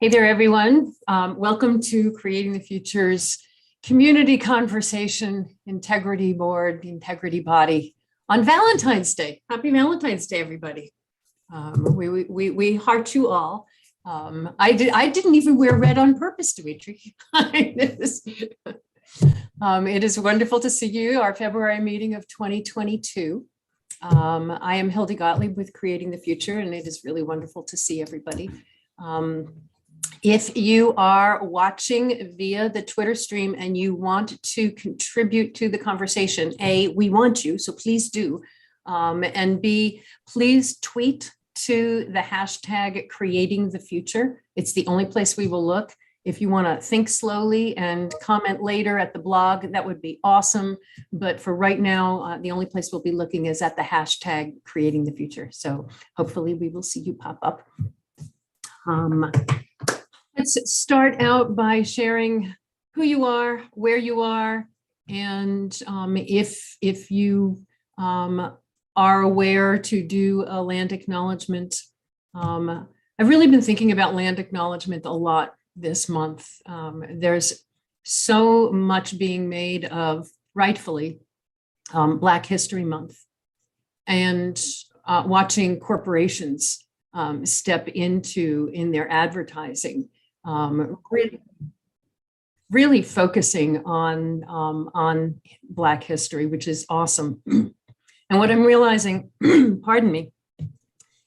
Hey there, everyone. Welcome to Creating the Future's Community Conversation Integrity Board, the Integrity Body on Valentine's Day. Happy Valentine's Day, everybody. We heart you all. I didn't even wear red on purpose, Dimitri. It is wonderful to see you, our February meeting of 2022. I am Hildy Gottlieb with Creating the Future, and it is really wonderful to see everybody. If you are watching via the Twitter stream and you want to contribute to the conversation, A, we want you, so please do. And B, please tweet to the hashtag Creating the Future. It's the only place we will look. If you want to think slowly and comment later at the blog, that would be awesome. But for right now, the only place we'll be looking is at the hashtag Creating the Future. So hopefully we will see you pop up. Let's start out by sharing who you are, where you are, and if you are aware to do a land acknowledgement. I've really been thinking about land acknowledgement a lot this month. There's so much being made of, rightfully, Black History Month, and watching corporations step into in their advertising. Really focusing on Black history, which is awesome. And what I'm realizing, pardon me,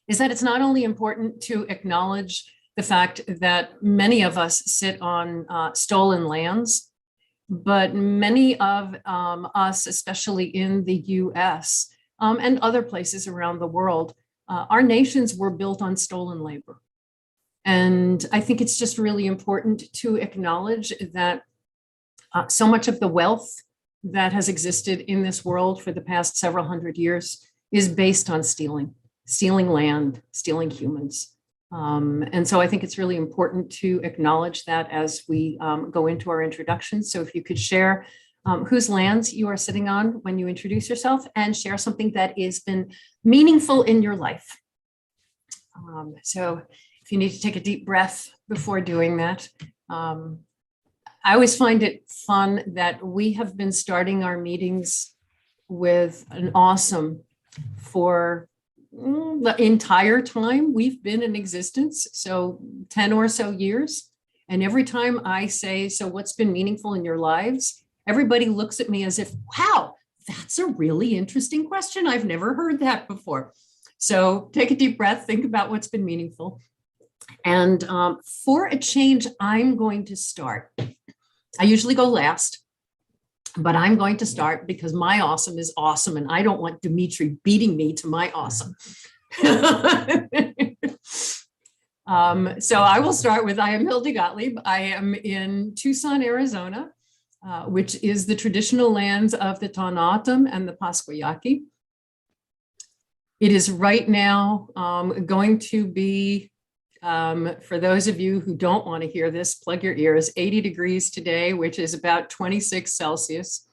is that it's not only important to acknowledge the fact that many of us sit on stolen lands, but many of us, especially in the US and other places around the world, our nations were built on stolen labor. And I think it's just really important to acknowledge that so much of the wealth that has existed in this world for the past several hundred years is based on stealing land, stealing humans. And so I think it's really important to acknowledge that as we go into our introduction. So if you could share whose lands you are sitting on when you introduce yourself, and share something that has been meaningful in your life. So if you need to take a deep breath before doing that. I always find it fun that we have been starting our meetings with an awesome for the entire time we've been in existence, so 10 or so years. And every time I say, so what's been meaningful in your lives? Everybody looks at me as if, wow, that's a really interesting question. I've never heard that before. So take a deep breath, think about what's been meaningful. And for a change, I'm going to start. I usually go last, but I'm going to start because my awesome is awesome, and I don't want Dimitri beating me to my awesome. So I will start with, I am Hildy Gottlieb. I am in Tucson, Arizona, which is the traditional lands of the Tohono and the Pasquayaki. It is right now going to be, for those of you who don't want to hear this, plug your ears, 80 degrees today, which is about 26 Celsius.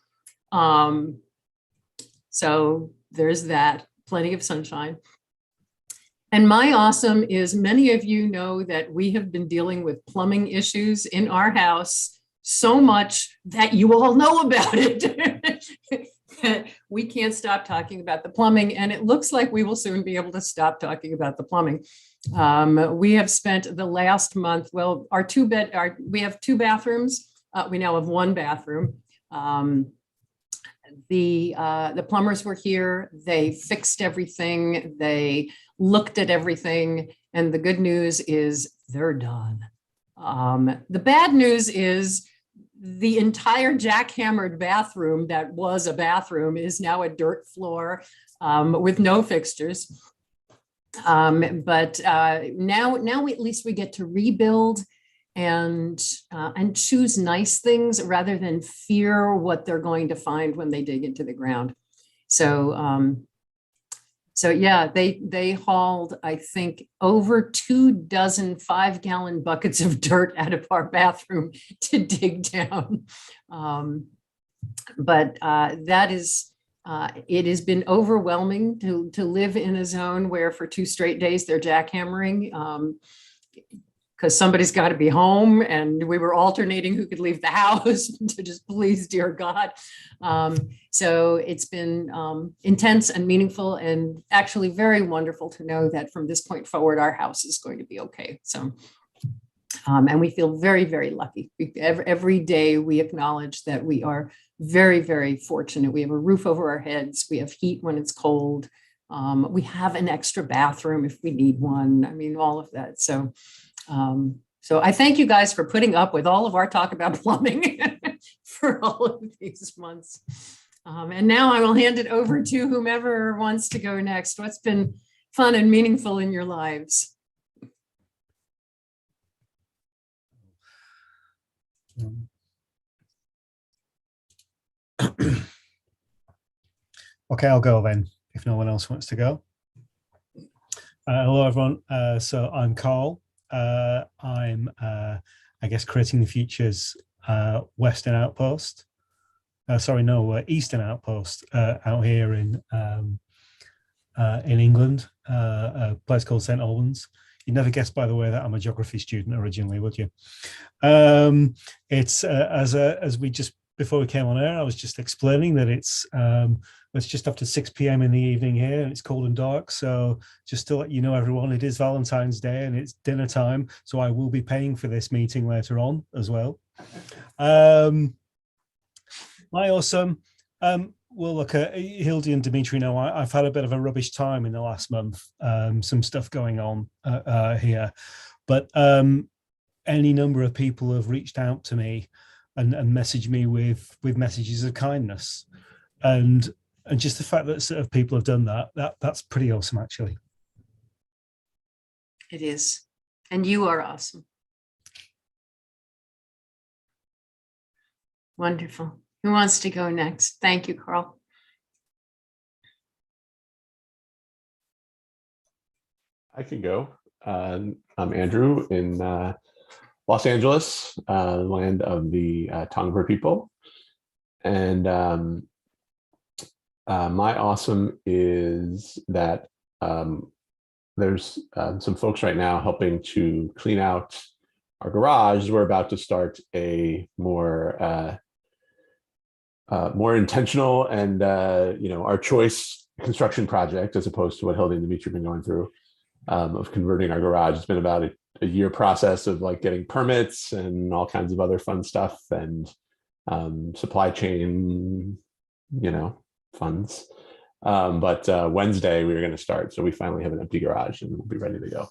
So there's that, plenty of sunshine. And my awesome is, many of you know that we have been dealing with plumbing issues in our house so much that you all know about it. We can't stop talking about the plumbing, and it looks like we will soon be able to stop talking about the plumbing. We have spent the last month, well, we have two bathrooms. We now have one bathroom. The plumbers were here. They fixed everything. They looked at everything. And the good news is they're done. The bad news is the entire jackhammered bathroom that was a bathroom is now a dirt floor with no fixtures. But now at least we get to rebuild and choose nice things rather than fear what they're going to find when they dig into the ground. So yeah, they hauled, I think, over 24 5-gallon buckets of dirt out of our bathroom to dig down. But that is, it has been overwhelming to live in a zone where for 2 straight days they're jackhammering. because somebody's got to be home, and we were alternating who could leave the house to just please, dear God. So it's been intense and meaningful, and actually very wonderful to know that from this point forward, our house is going to be okay. So, and we feel very, very lucky. Every day we acknowledge that we are very, very fortunate. We have a roof over our heads. We have heat when it's cold. We have an extra bathroom if we need one. I mean, all of that. So, so I thank you guys for putting up with all of our talk about plumbing for all of these months. And now I will hand it over to whomever wants to go next. What's been fun and meaningful in your lives? Okay, I'll go then, if no one else wants to go. Hello, everyone. So I'm Carl. I'm, I guess, creating the future's Western Outpost. Eastern Outpost out here in England, a place called St. Albans. You'd never guess, by the way, that I'm a geography student originally, would you? It's as we just before we came on air, I was just explaining that it's just after 6 p.m. in the evening here, and it's cold and dark. So just to let you know, everyone, it is Valentine's Day and it's dinner time. So I will be paying for this meeting later on as well. My awesome. Well, look, Hildy and Dimitri know I've had a bit of a rubbish time in the last month. Some stuff going on here, but any number of people have reached out to me and messaged me with messages of kindness, and just the fact that sort of people have done that's pretty awesome, actually. It is, and you are awesome. Wonderful. Who wants to go next? Thank you, Carl. I can go. I'm Andrew in Los Angeles, land of the Tongva people. And my awesome is that there's some folks right now helping to clean out our garage. We're about to start a more intentional and our choice construction project, as opposed to what Hildy and Dimitri have been going through, of converting our garage. It's been about a year process of like getting permits and all kinds of other fun stuff, and supply chain, funds. But Wednesday we were going to start, so we finally have an empty garage and we'll be ready to go.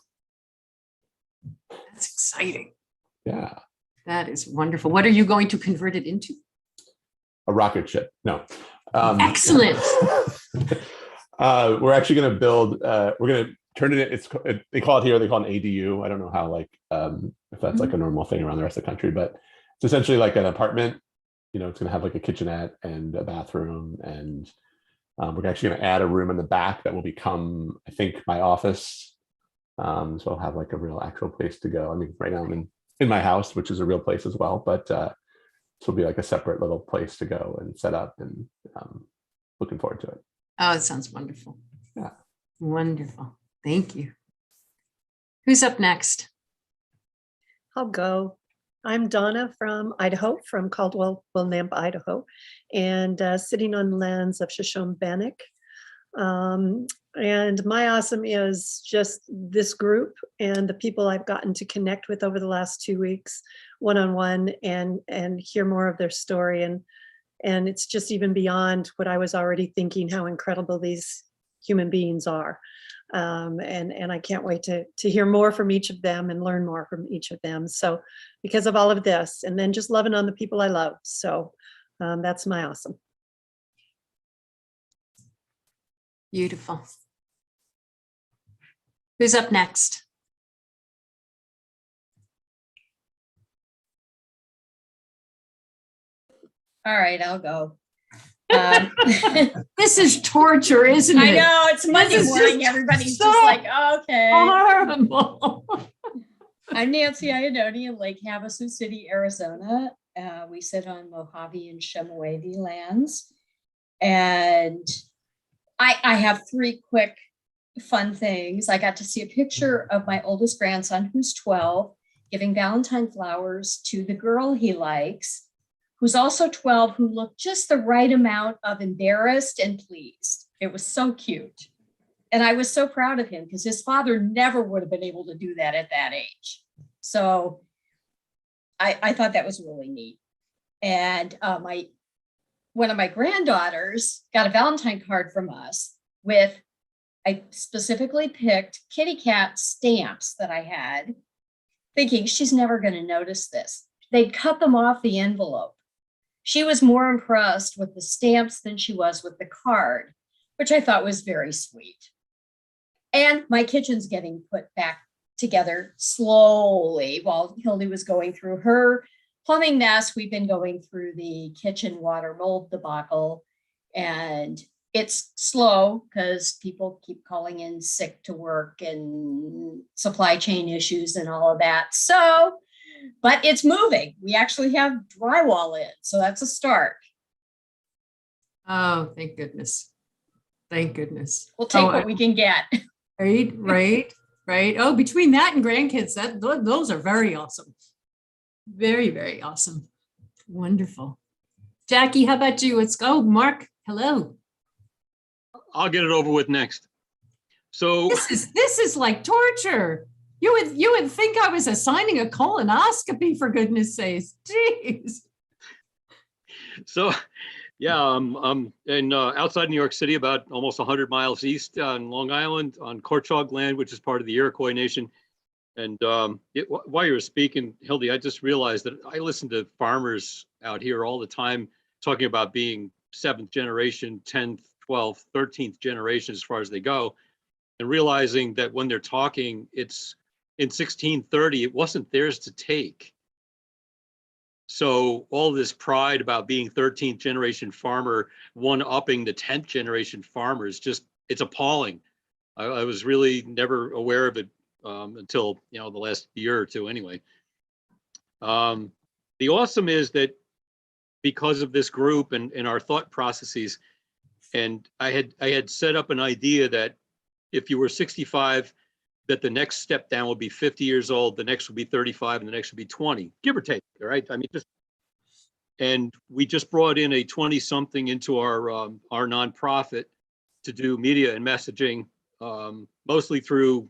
That's exciting. Yeah. That is wonderful. What are you going to convert it into? A rocket ship. No. Excellent. We're actually going to build, we're going to turn it, they call it an ADU. I don't know how, if that's like a normal thing around the rest of the country, but it's essentially like an apartment. It's going to have like a kitchenette and a bathroom, and we're actually going to add a room in the back that will become, I think, my office. So I'll have like a real actual place to go. I mean, right now I'm in my house, which is a real place as well, but this will be like a separate little place to go and set up, and looking forward to it. Oh, it sounds wonderful. Yeah. Wonderful. Thank you. Who's up next? I'll go. I'm Donna from Idaho, from Caldwell, Willamette, Idaho, and sitting on the lands of Shoshone-Bannock. And my awesome is just this group and the people I've gotten to connect with over the last 2 weeks, one-on-one, and hear more of their story. And it's just even beyond what I was already thinking, how incredible these human beings are. And I can't wait to hear more from each of them and learn more from each of them. So because of all of this, and then just loving on the people I love. So that's my awesome. Beautiful. Who's up next? All right, I'll go. This is torture, isn't it? I know, it's Monday morning. Everybody's so just like, okay. Horrible. I'm Nancy Iannone in Lake Havasu City, Arizona. We sit on Mojave and Chemehuevi lands. And I have 3 quick fun things. I got to see a picture of my oldest grandson, who's 12, giving Valentine flowers to the girl he likes, who's also 12, who looked just the right amount of embarrassed and pleased. It was so cute. And I was so proud of him because his father never would have been able to do that at that age. So I thought that was really neat. And one of my granddaughters got a Valentine card from us with, I specifically picked kitty cat stamps that I had, thinking she's never going to notice this. They'd cut them off the envelope. She was more impressed with the stamps than she was with the card, which I thought was very sweet. And my kitchen's getting put back together slowly while Hildy was going through her plumbing mess. We've been going through the kitchen water mold debacle, and it's slow because people keep calling in sick to work and supply chain issues and all of that. So, but it's moving. We actually have drywall in, so that's a start. Oh, thank goodness. Thank goodness. We'll take what we can get. Right. Oh, between that and grandkids, those are very awesome. Very, very awesome. Wonderful. Jackie, how about you? Let's go. Mark, hello. I'll get it over with next. So This is like torture. You would think I was assigning a colonoscopy, for goodness sakes. Jeez. So yeah, I'm in outside New York City, about almost 100 miles east on Long Island on Korchog land, which is part of the Iroquois Nation. And while you were speaking, Hildy, I just realized that I listen to farmers out here all the time talking about being 7th generation, 10th, 12th, 13th generation as far as they go, and realizing that when they're talking, it's in 1630, it wasn't theirs to take. So all this pride about being 13th generation farmer, one-upping the 10th generation farmers, just, it's appalling. I was really never aware of it until, the last year or two anyway. The awesome is that because of this group and our thought processes, and I had set up an idea that if you were 65, that the next step down would be 50 years old, the next would be 35, and the next would be 20, give or take, right? I mean, and we just brought in a 20-something into our nonprofit to do media and messaging, mostly through,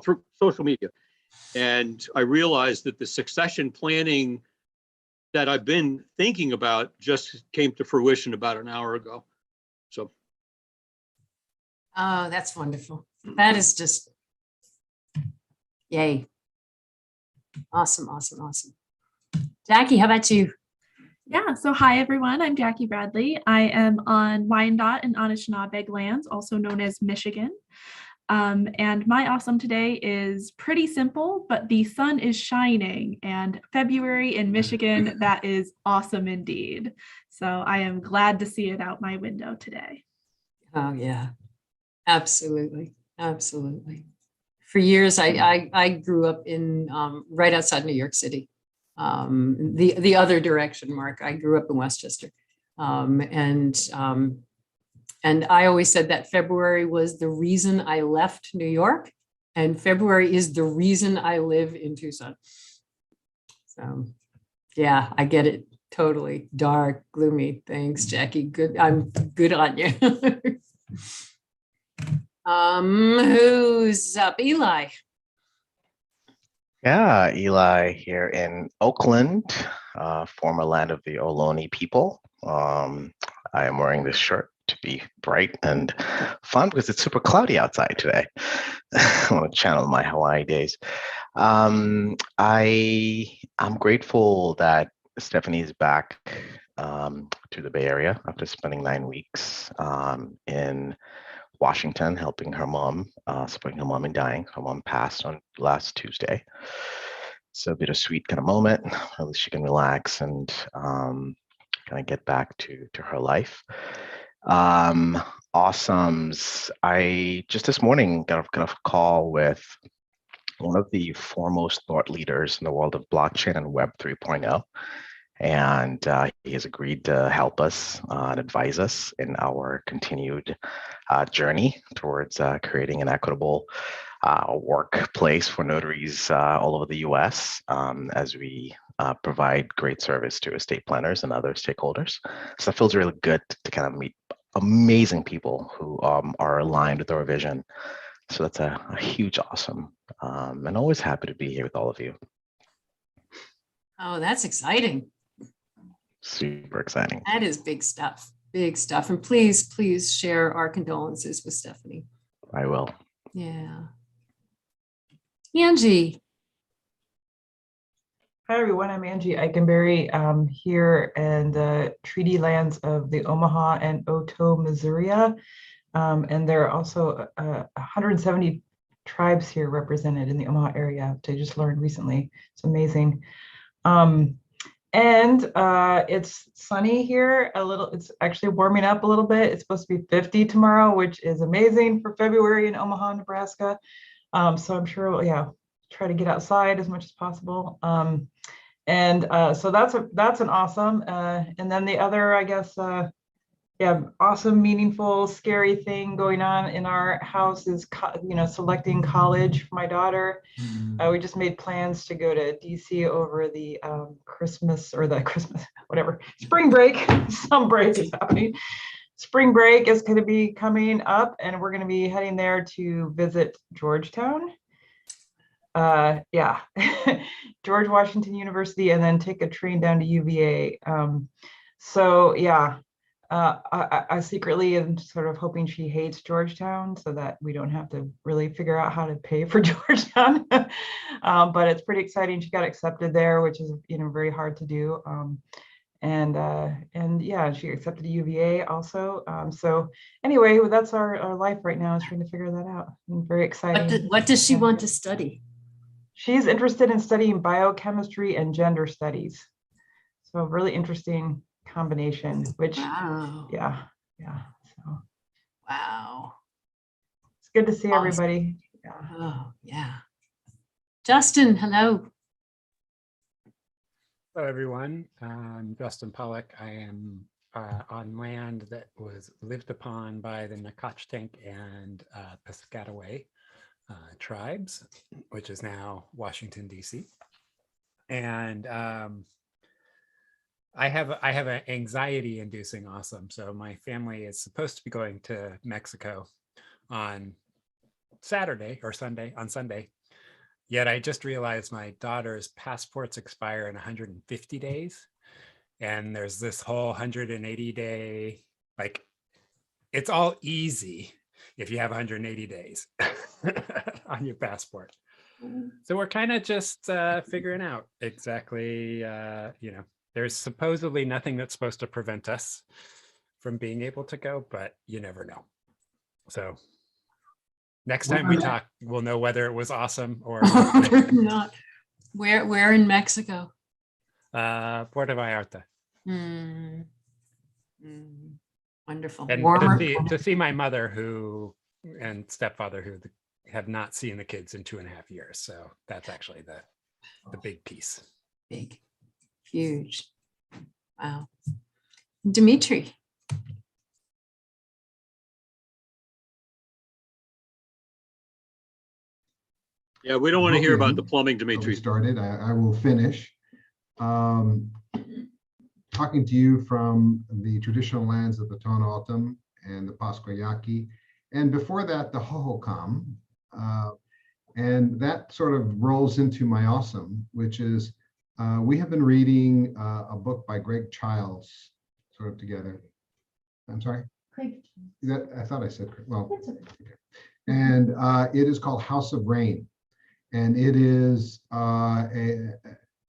through social media. And I realized that the succession planning that I've been thinking about just came to fruition about an hour ago. So. Oh, that's wonderful. That is just, yay. Awesome. Jackie, how about you? Yeah, so hi everyone, I'm Jackie Bradley. I am on Wyandotte and Anishinaabe lands, also known as Michigan. And my awesome today is pretty simple, but the sun is shining, and February in Michigan, that is awesome indeed. So I am glad to see it out my window today. Oh yeah, absolutely. For years, I grew up in right outside New York City. The other direction, Mark. I grew up in Westchester, and I always said that February was the reason I left New York, and February is the reason I live in Tucson. So, yeah, I get it. Totally dark, gloomy. Thanks, Jackie. Good. I'm good on you. Who's up? Eli. Yeah, Eli here in Oakland, former land of the Ohlone people. I am wearing this shirt to be bright and fun because it's super cloudy outside today. I want to channel my Hawaii days. I'm grateful that Stephanie is back to the Bay Area after spending 9 weeks in Washington, helping her mom, supporting her mom in dying. Her mom passed on last Tuesday. So a bittersweet kind of moment. At least she can relax and kind of get back to her life. Awesomes. I just this morning got a call with one of the foremost thought leaders in the world of blockchain and Web 3.0. And he has agreed to help us and advise us in our continued journey towards creating an equitable workplace for notaries all over the US, as we provide great service to estate planners and other stakeholders. So it feels really good to kind of meet amazing people who are aligned with our vision. So that's a huge awesome. And always happy to be here with all of you. Oh, that's exciting. Super exciting. That is big stuff, big stuff. And please, please share our condolences with Stephanie. I will. Yeah. Angie. Hi, everyone. I'm Angie Eikenberry here in the treaty lands of the Omaha and Otoe, Missouri. And there are also 170 tribes here represented in the Omaha area, which I just learned recently. It's amazing. And it's sunny here a little. It's actually warming up a little bit. It's supposed to be 50 tomorrow, which is amazing for February in Omaha, Nebraska. So I'm sure, yeah, try to get outside as much as possible. So that's an awesome. And then the other, I guess, yeah, awesome, meaningful, scary thing going on in our house is, selecting college for my daughter. We just made plans to go to DC over the Christmas, whatever, spring break. Some break is happening. Spring break is going to be coming up, and we're going to be heading there to visit Georgetown. Yeah, George Washington University, and then take a train down to UVA. So yeah, I secretly am sort of hoping she hates Georgetown so that we don't have to really figure out how to pay for Georgetown. But it's pretty exciting. She got accepted there, which is, very hard to do. And yeah, she accepted a UVA also. So anyway, that's our life right now, is trying to figure that out. And very exciting. What does she want to study? She's interested in studying biochemistry and gender studies. So really interesting combination, which, Wow. yeah. So Wow. it's good to see Awesome. everybody. Yeah. Oh, yeah. Justin, hello. Hello, everyone. I'm Justin Pollock. I am on land that was lived upon by the Nacotchtank and Piscataway tribes, which is now Washington, D.C. And I have an anxiety-inducing awesome. So my family is supposed to be going to Mexico on Saturday or Sunday, on Sunday. Yet I just realized my daughter's passports expire in 150 days. And there's this whole 180-day, like, it's all easy if you have 180 days on your passport. So we're kind of just figuring out exactly, there's supposedly nothing that's supposed to prevent us from being able to go, but you never know. So next time we talk, we'll know whether it was awesome or not. Where in Mexico? Puerto Vallarta. Wonderful. And Warmer. to see my mother and stepfather who have not seen the kids in 2.5 years. So that's actually the big piece. Big, huge. Wow. Dimitri. Yeah, we don't want to hear about the plumbing, Dimitri. Started. I will finish. Talking to you from the traditional lands of the Tohono O'odham and the Pasquayaqui, and before that, the Hohokam. And that sort of rolls into my awesome, which is we have been reading a book by Greg Childs, sort of together. I'm sorry? Craig. I thought I said, well, okay. And it is called House of Rain. And it is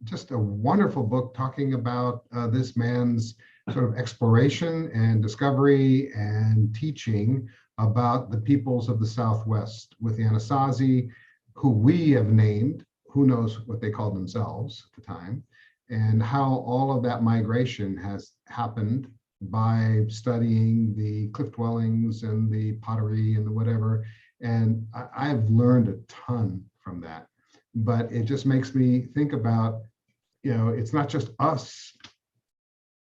just a wonderful book talking about this man's sort of exploration and discovery and teaching about the peoples of the Southwest with the Anasazi, who we have named, who knows what they called themselves at the time, and how all of that migration has happened by studying the cliff dwellings and the pottery and the whatever. And I've learned a ton from that, but it just makes me think about, it's not just us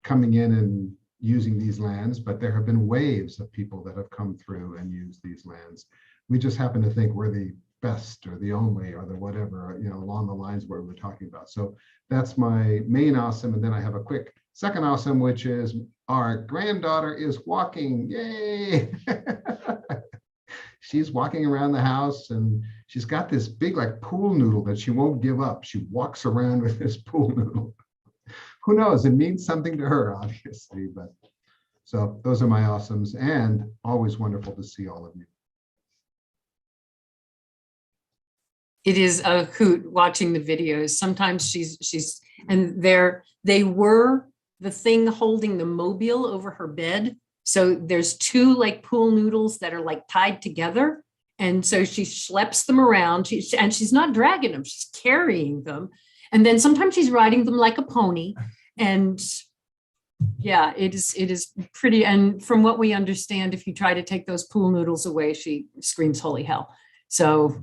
coming in and using these lands, but there have been waves of people that have come through and used these lands. We just happen to think we're the best or the only or the whatever, along the lines where we're talking about. So that's my main awesome. And then I have a quick second awesome, which is our granddaughter is walking. Yay! She's walking around the house and she's got this big like pool noodle that she won't give up. She walks around with this pool noodle. Who knows? It means something to her, obviously. But so those are my awesomes, and always wonderful to see all of you. It is a hoot watching the videos. Sometimes she's and they were the thing holding the mobile over her bed. So there's two like pool noodles that are like tied together. And so she schleps them around, and she's not dragging them, she's carrying them. And then sometimes she's riding them like a pony. And yeah, it is pretty. And from what we understand, if you try to take those pool noodles away, she screams holy hell. So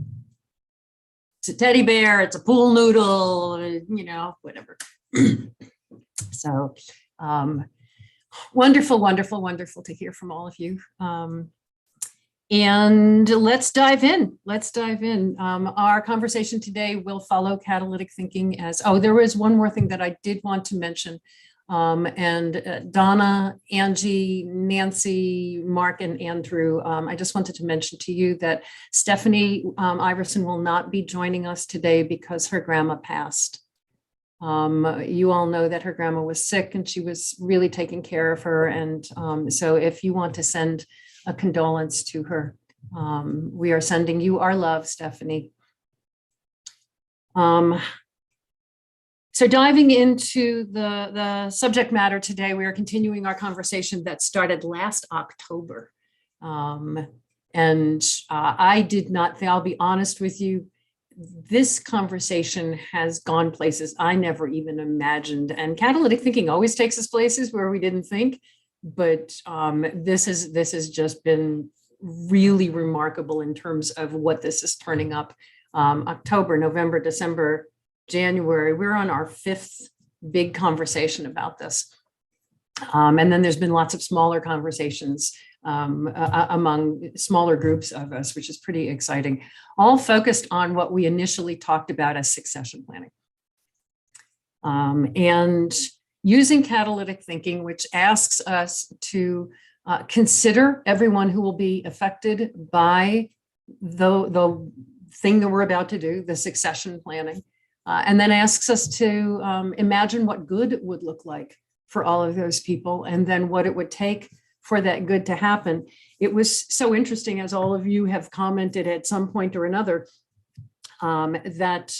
it's a teddy bear, it's a pool noodle, whatever. So wonderful, wonderful, wonderful to hear from all of you. And let's dive in. Our conversation today will follow catalytic thinking as, there was one more thing that I did want to mention. And Donna, Angie, Nancy, Mark, and Andrew, I just wanted to mention to you that Stephanie Iverson will not be joining us today because her grandma passed. You all know that her grandma was sick and she was really taking care of her. And so if you want to send a condolence to her, we are sending you our love, Stephanie. So diving into the subject matter today, we are continuing our conversation that started last October. And I did not think, I'll be honest with you, this conversation has gone places I never even imagined. And catalytic thinking always takes us places where we didn't think, but this has just been really remarkable in terms of what this is turning up. October, November, December, January, we're on our 5th big conversation about this. And then there's been lots of smaller conversations among smaller groups of us, which is pretty exciting, all focused on what we initially talked about as succession planning. And using catalytic thinking, which asks us to consider everyone who will be affected by the thing that we're about to do, the succession planning. And then asks us to imagine what good would look like for all of those people, and then what it would take for that good to happen. It was so interesting, as all of you have commented at some point or another, that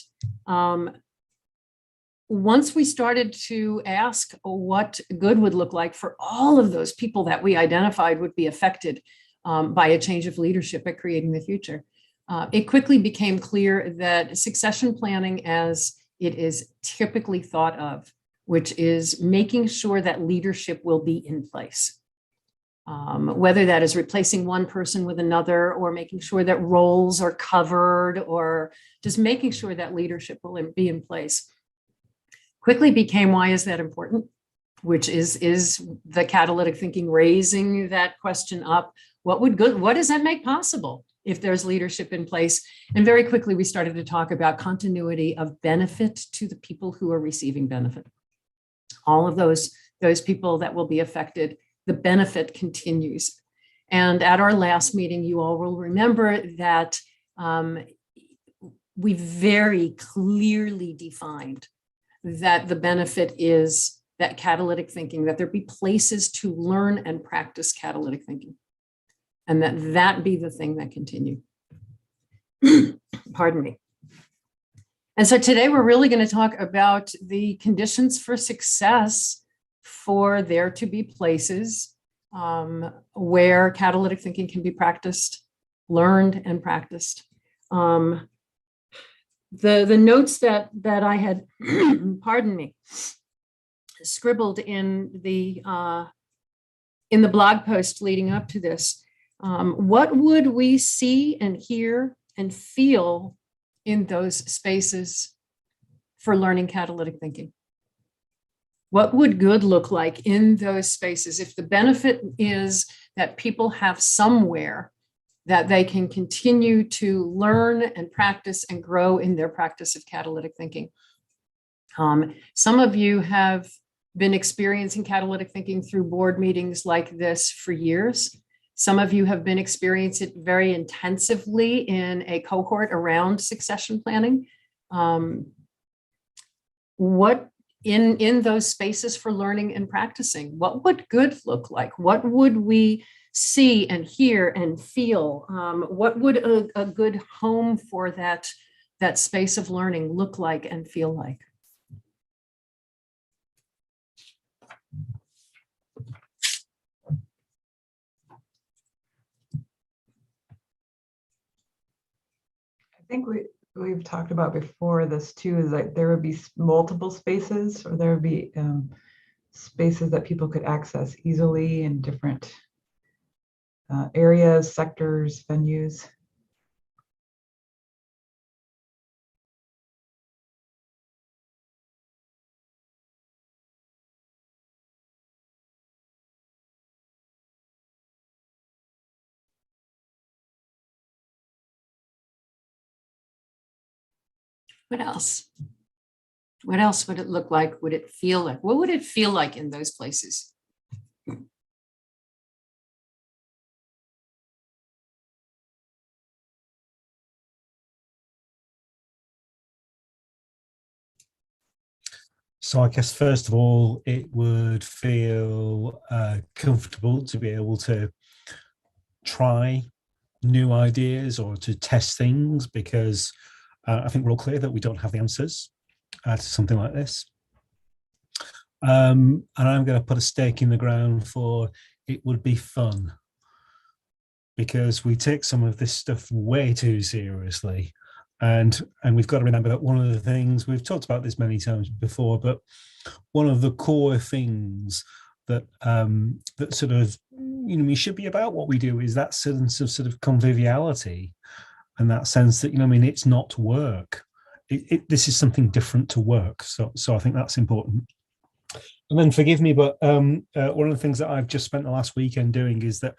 once we started to ask what good would look like for all of those people that we identified would be affected by a change of leadership at Creating the Future, it quickly became clear that succession planning, as it is typically thought of, which is making sure that leadership will be in place. Whether that is replacing one person with another, or making sure that roles are covered, or just making sure that leadership will be in place, quickly became, why is that important? Which is the catalytic thinking raising that question up. What does that make possible if there's leadership in place? And very quickly, we started to talk about continuity of benefit to the people who are receiving benefit. All of those people that will be affected, the benefit continues. And at our last meeting, you all will remember that we very clearly defined that the benefit is that catalytic thinking, that there be places to learn and practice catalytic thinking, and that be the thing that continue. Pardon me. And so today we're really going to talk about the conditions for success for there to be places where catalytic thinking can be practiced, learned and practiced. The notes that I had, pardon me, scribbled in the blog post leading up to this, what would we see and hear and feel in those spaces for learning catalytic thinking? What would good look like in those spaces if the benefit is that people have somewhere that they can continue to learn and practice and grow in their practice of catalytic thinking. Some of you have been experiencing catalytic thinking through board meetings like this for years. Some of you have been experiencing it very intensively in a cohort around succession planning. What in those spaces for learning and practicing, what would good look like? What would we see and hear and feel? What would a good home for that space of learning look like and feel like? I think we've talked about before this too, is like there would be multiple spaces, or there would be spaces that people could access easily in different areas, sectors, venues. What else? What else would it look like? Would it feel like? What would it feel like in those places? So I guess first of all, it would feel comfortable to be able to try new ideas or to test things, because I think we're all clear that we don't have the answers to something like this. And I'm going to put a stake in the ground for it would be fun, because we take some of this stuff way too seriously. And we've got to remember that one of the things, we've talked about this many times before, but one of the core things that that sort of, we should be about what we do is that sense of sort of conviviality, and that sense that, it's not work. This is something different to work. So I think that's important. And then forgive me, but one of the things that I've just spent the last weekend doing is that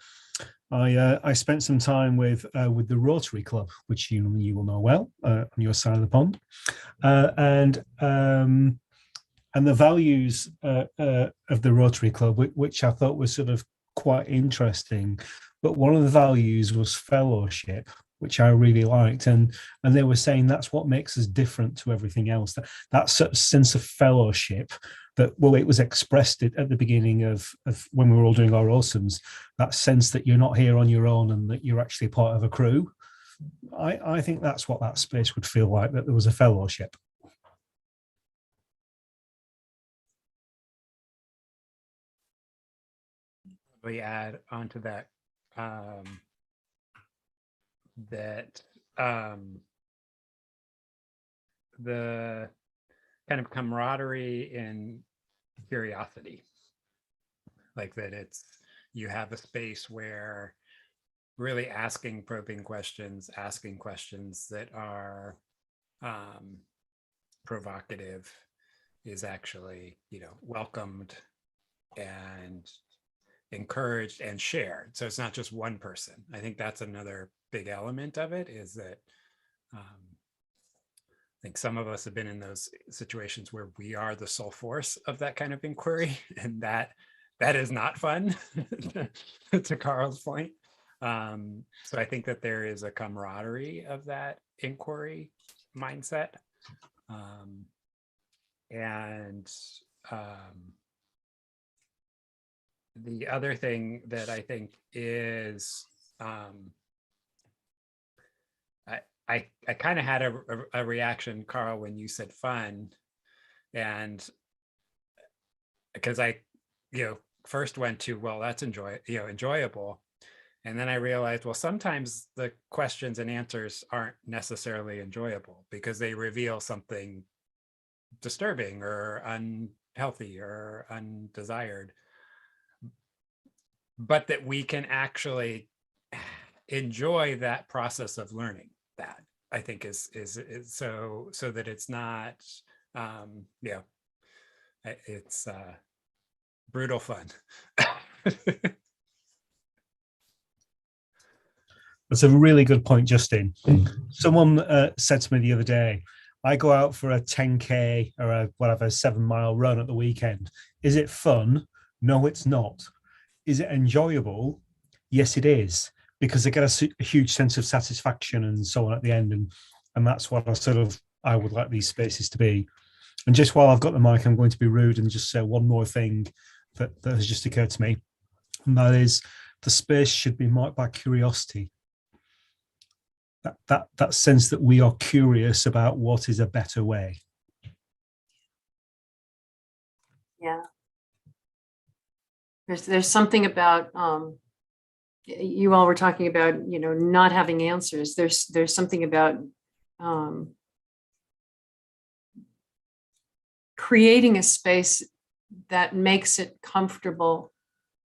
I spent some time with the Rotary Club, which you will know well on your side of the pond, and the values of the Rotary Club, which I thought was sort of quite interesting. But one of the values was fellowship, which I really liked, and they were saying that's what makes us different to everything else. That sort of sense of fellowship. That, well, it was expressed at the beginning of when we were all doing our awesomes, that sense that you're not here on your own and that you're actually part of a crew. I think that's what that space would feel like, that there was a fellowship. We add onto that the kind of camaraderie and curiosity, like that you have a space where really asking probing questions, asking questions that are provocative is actually, welcomed and encouraged and shared. So it's not just one person. I think that's another big element of it, is that I think some of us have been in those situations where we are the sole force of that kind of inquiry, and that is not fun, to Carl's point. So I think that there is a camaraderie of that inquiry mindset. The other thing that I think is, I kind of had a reaction, Carl, when you said fun, and because I, first went to, well, that's enjoyable. And then I realized, well, sometimes the questions and answers aren't necessarily enjoyable because they reveal something disturbing or unhealthy or undesired, but that we can actually enjoy that process of learning. That I think is so that it's not, it's brutal fun. That's a really good point, Justin. Someone said to me the other day, I go out for a 10K or a whatever 7-mile run at the weekend. Is it fun? No, it's not. Is it enjoyable? Yes, it is, because I get a huge sense of satisfaction and so on at the end. And that's what I would like these spaces to be. And just while I've got the mic, I'm going to be rude and just say one more thing that has just occurred to me. And that is, the space should be marked by curiosity. That sense that we are curious about what is a better way. Yeah. There's something about, you all were talking about, not having answers. There's something about creating a space that makes it comfortable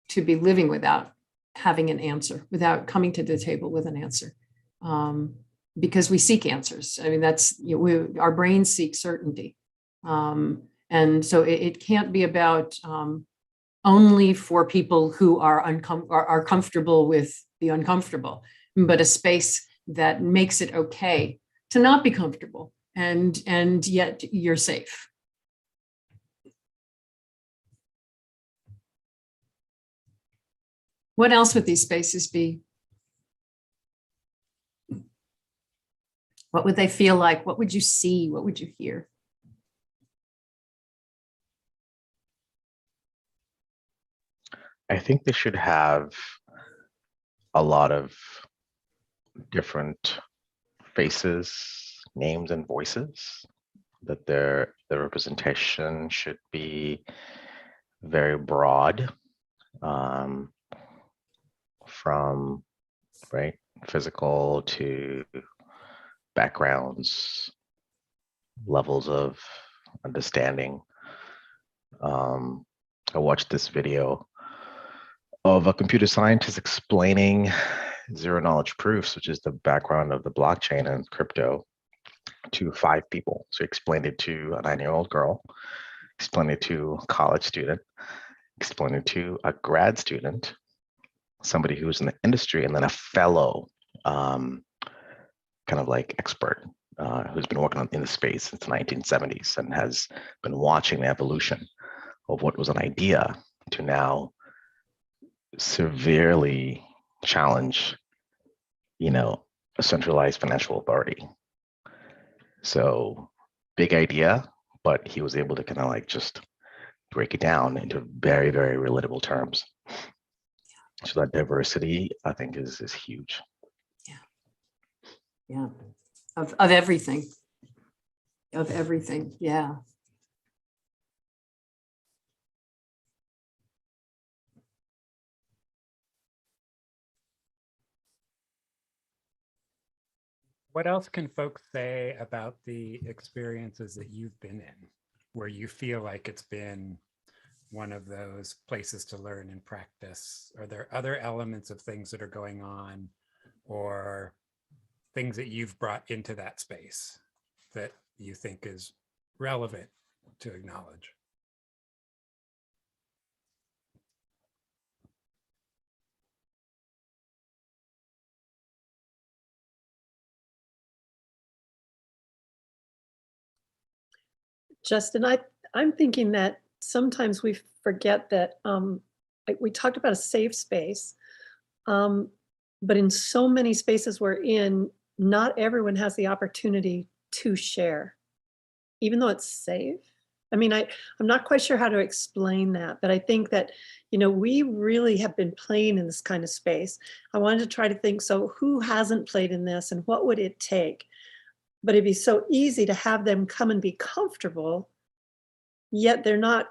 to be living without having an answer, without coming to the table with an answer. Because we seek answers. I mean, that's, our brains seek certainty. And so it can't be about only for people who are comfortable with the uncomfortable, but a space that makes it okay to not be comfortable, and yet you're safe. What else would these spaces be? What would they feel like? What would you see? What would you hear? I think they should have a lot of different faces, names, and voices. That their representation should be very broad, from physical to backgrounds, levels of understanding. I watched this video of a computer scientist explaining zero knowledge proofs, which is the background of the blockchain and crypto, to 5 people. So he explained it to a 9-year-old girl, explained it to a college student, explained it to a grad student, somebody who's in the industry, and then a fellow kind of like expert who's been working in the space since the 1970s and has been watching the evolution of what was an idea to now severely challenge, a centralized financial authority. So big idea, but he was able to kind of like just break it down into very, very relatable terms. So that diversity, I think, is huge. Yeah. Of everything. Of everything. Yeah. What else can folks say about the experiences that you've been in, where you feel like it's been one of those places to learn and practice? Are there other elements of things that are going on, or things that you've brought into that space that you think is relevant to acknowledge? Justin, I'm thinking that sometimes we forget that we talked about a safe space, but in so many spaces we're in, not everyone has the opportunity to share, even though it's safe. I mean, I'm not quite sure how to explain that, but I think that, we really have been playing in this kind of space. I wanted to try to think, so who hasn't played in this and what would it take? But it'd be so easy to have them come and be comfortable, yet they're not,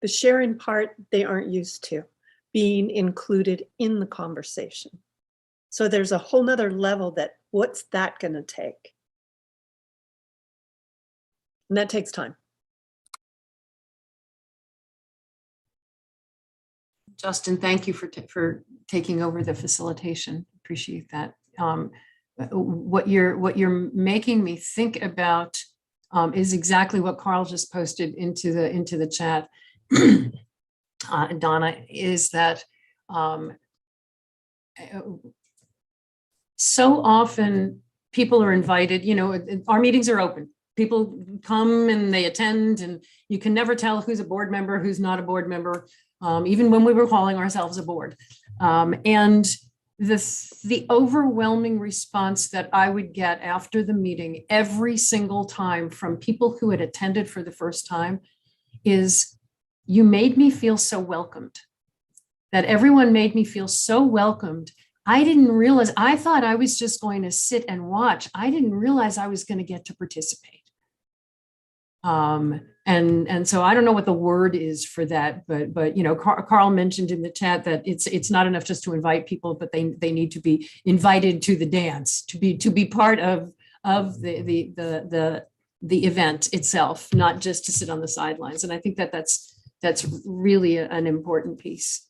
the sharing part, they aren't used to being included in the conversation. So there's a whole nother level that what's that going to take? And that takes time. Justin, thank you for taking over the facilitation. Appreciate that. What you're making me think about is exactly what Carl just posted into the chat. Donna, is that so often people are invited, our meetings are open. People come and they attend, and you can never tell who's a board member, who's not a board member, even when we were calling ourselves a board. And the overwhelming response that I would get after the meeting every single time from people who had attended for the first time is, you made me feel so welcomed. That everyone made me feel so welcomed. I didn't realize, I thought I was just going to sit and watch. I didn't realize I was going to get to participate. And so I don't know what the word is for that, but Carl mentioned in the chat that it's not enough just to invite people, but they need to be invited to the dance, to be part of the event itself, not just to sit on the sidelines. And I think that's really an important piece.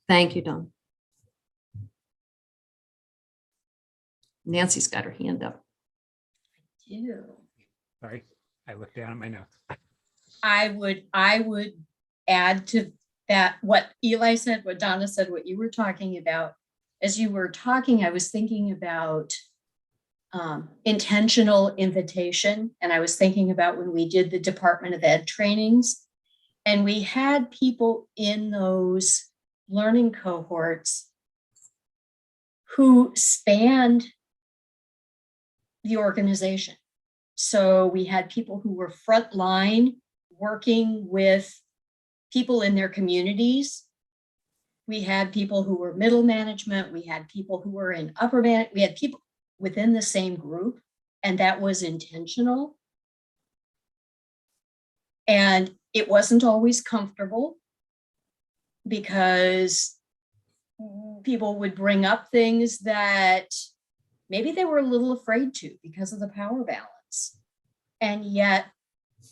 Thank you, Don. Nancy's got her hand up. Ew. Sorry, I looked down at my notes. I would add to that what Eli said, what Donna said, what you were talking about. As you were talking, I was thinking about intentional invitation. And I was thinking about when we did the Department of Ed trainings, and we had people in those learning cohorts who spanned the organization. So we had people who were frontline working with people in their communities. We had people who were middle management. We had people who were in upper management. We had people within the same group, and that was intentional. And it wasn't always comfortable because people would bring up things that maybe they were a little afraid to because of the power balance. And yet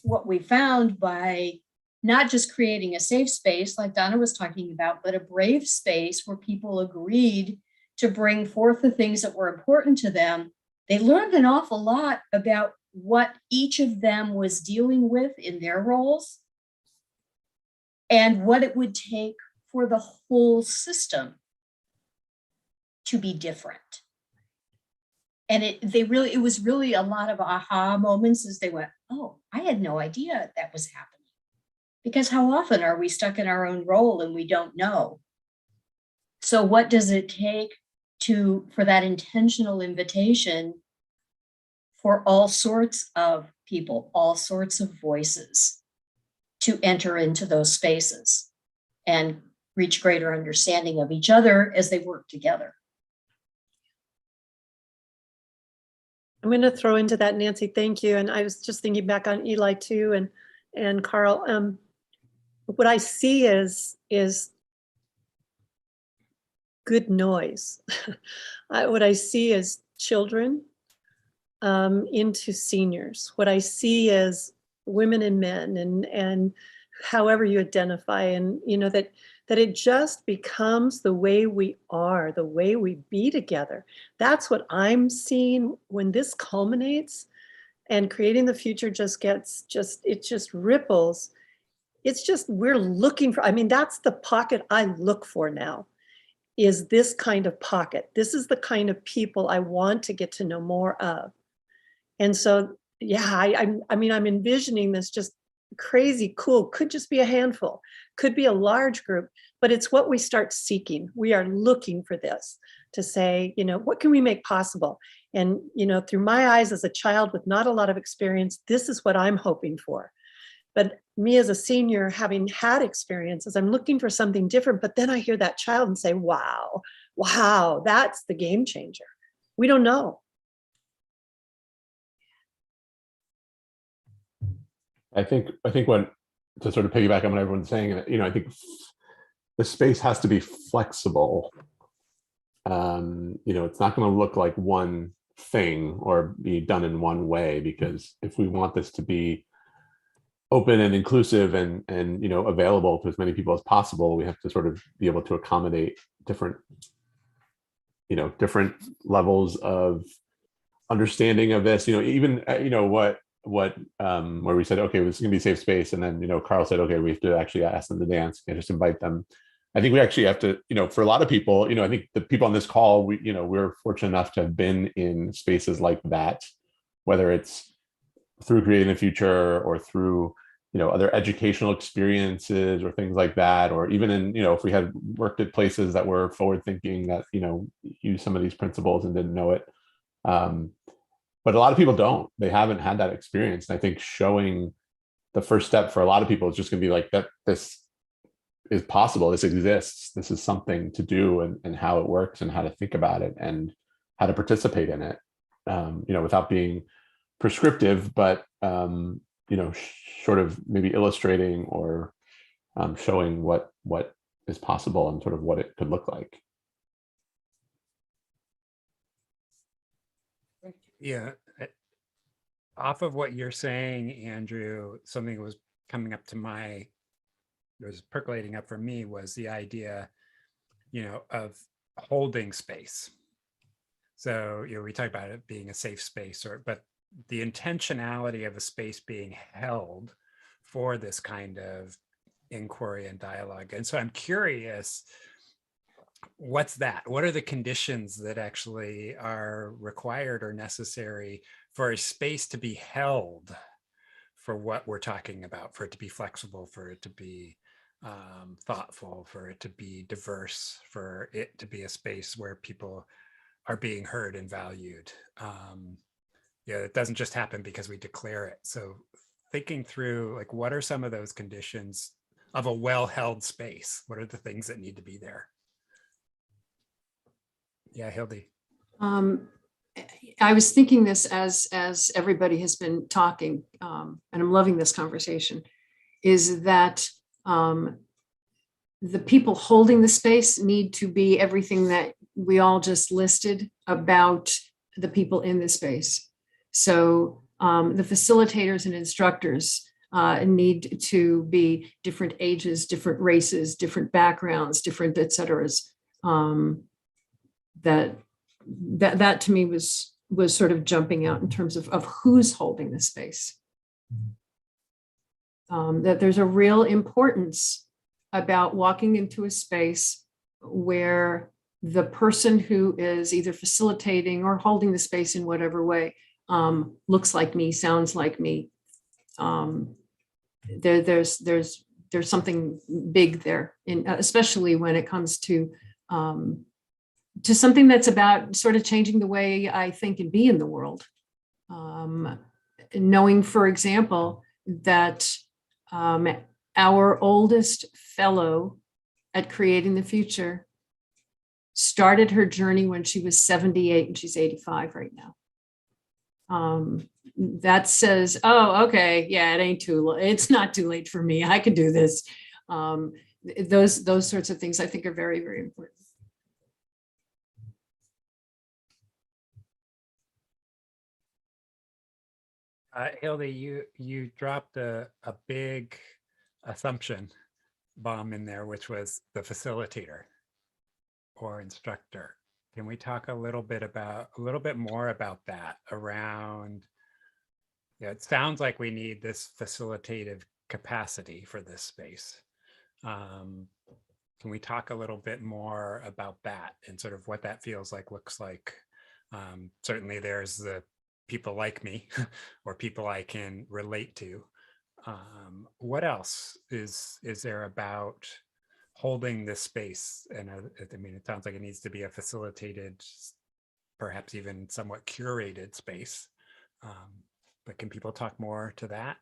what we found by not just creating a safe space like Donna was talking about, but a brave space where people agreed to bring forth the things that were important to them, they learned an awful lot about what each of them was dealing with in their roles and what it would take for the whole system to be different. And it was really a lot of aha moments as they went, oh, I had no idea that was happening. Because how often are we stuck in our own role and we don't know? So what does it take for that intentional invitation for all sorts of people, all sorts of voices to enter into those spaces and reach greater understanding of each other as they work together? I'm going to throw into that, Nancy. Thank you. And I was just thinking back on Eli too, and Carl. What I see is good noise. What I see is children into seniors. What I see is women and men, and however you identify, and that it just becomes the way we are, the way we be together. That's what I'm seeing when this culminates, and creating the future it just ripples. It's just, we're looking for, that's the pocket I look for now, is this kind of pocket. This is the kind of people I want to get to know more of. And so, yeah, I'm envisioning this just crazy cool, could just be a handful, could be a large group, but it's what we start seeking. We are looking for this to say, what can we make possible? And, through my eyes as a child with not a lot of experience, this is what I'm hoping for. But me as a senior, having had experiences, I'm looking for something different. But then I hear that child and say, wow, that's the game changer. We don't know. I think what, to sort of piggyback on what everyone's saying, I think the space has to be flexible. It's not going to look like one thing or be done in one way, because if we want this to be open and inclusive and available to as many people as possible, we have to sort of be able to accommodate different levels of understanding of this. Even where we said, okay, this is gonna be a safe space, and then Carl said, okay, we have to actually ask them to dance and just invite them. I think we actually have to, for a lot of people, I think the people on this call, we're fortunate enough to have been in spaces like that, whether it's through Creating the Future or through, other educational experiences or things like that, or even in, if we had worked at places that were forward thinking that, use some of these principles and didn't know it. But a lot of people don't, they haven't had that experience. And I think showing the first step for a lot of people is just going to be like that, this is possible, this exists, this is something to do, and how it works and how to think about it and how to participate in it, without being prescriptive, but sort of maybe illustrating or showing what is possible and sort of what it could look like. Yeah. Off of what you're saying, Andrew, something that was coming up to was percolating up for me was the idea, of holding space. So, we talk about it being a safe space, but the intentionality of a space being held for this kind of inquiry and dialogue. And so I'm curious, what's that? What are the conditions that actually are required or necessary for a space to be held for what we're talking about, for it to be flexible, for it to be thoughtful, for it to be diverse, for it to be a space where people are being heard and valued? It doesn't just happen because we declare it. So thinking through, like, what are some of those conditions of a well-held space? What are the things that need to be there? Yeah, Hildy. I was thinking this as everybody has been talking, and I'm loving this conversation, is that the people holding the space need to be everything that we all just listed about the people in the space. So the facilitators and instructors need to be different ages, different races, different backgrounds, different et ceteras. That to me was sort of jumping out in terms of who's holding the space. That there's a real importance about walking into a space where the person who is either facilitating or holding the space in whatever way looks like me, sounds like me. There's something big there, especially when it comes to something that's about sort of changing the way I think and be in the world. Knowing, for example, that our oldest fellow at Creating the Future started her journey when she was 78 and she's 85 right now. That says, oh, okay, yeah, it's not too late for me. I can do this. Those sorts of things I think are very, very important. Hildy, you dropped a big assumption bomb in there, which was the facilitator or instructor. Can we talk a little bit more about that around, it sounds like we need this facilitative capacity for this space. Can we talk a little bit more about that and sort of what that feels like, looks like? Certainly there's the people like me or people I can relate to. What else is there about holding this space? And I mean, it sounds like it needs to be a facilitated, perhaps even somewhat curated space. But can people talk more to that?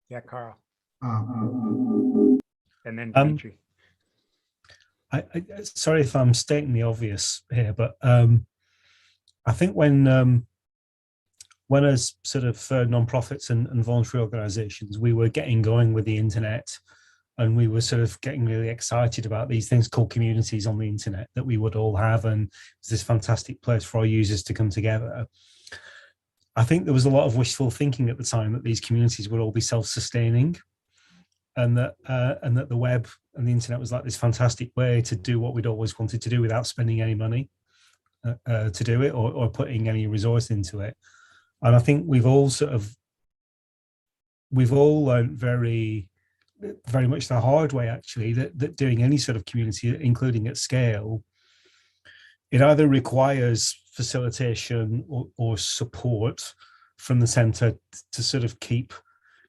Yeah, Carl. And then Dimitri. Sorry if I'm stating the obvious here, but I think when as sort of nonprofits and voluntary organizations, we were getting going with the internet, and we were sort of getting really excited about these things called communities on the internet that we would all have, and it's this fantastic place for our users to come together. I think there was a lot of wishful thinking at the time that these communities would all be self-sustaining. that the web and the internet was like this fantastic way to do what we'd always wanted to do without spending any money to do it, or putting any resource into it. And I think we've all learned very much the hard way, actually, that doing any sort of community, including at scale, it either requires facilitation or support from the centre to sort of keep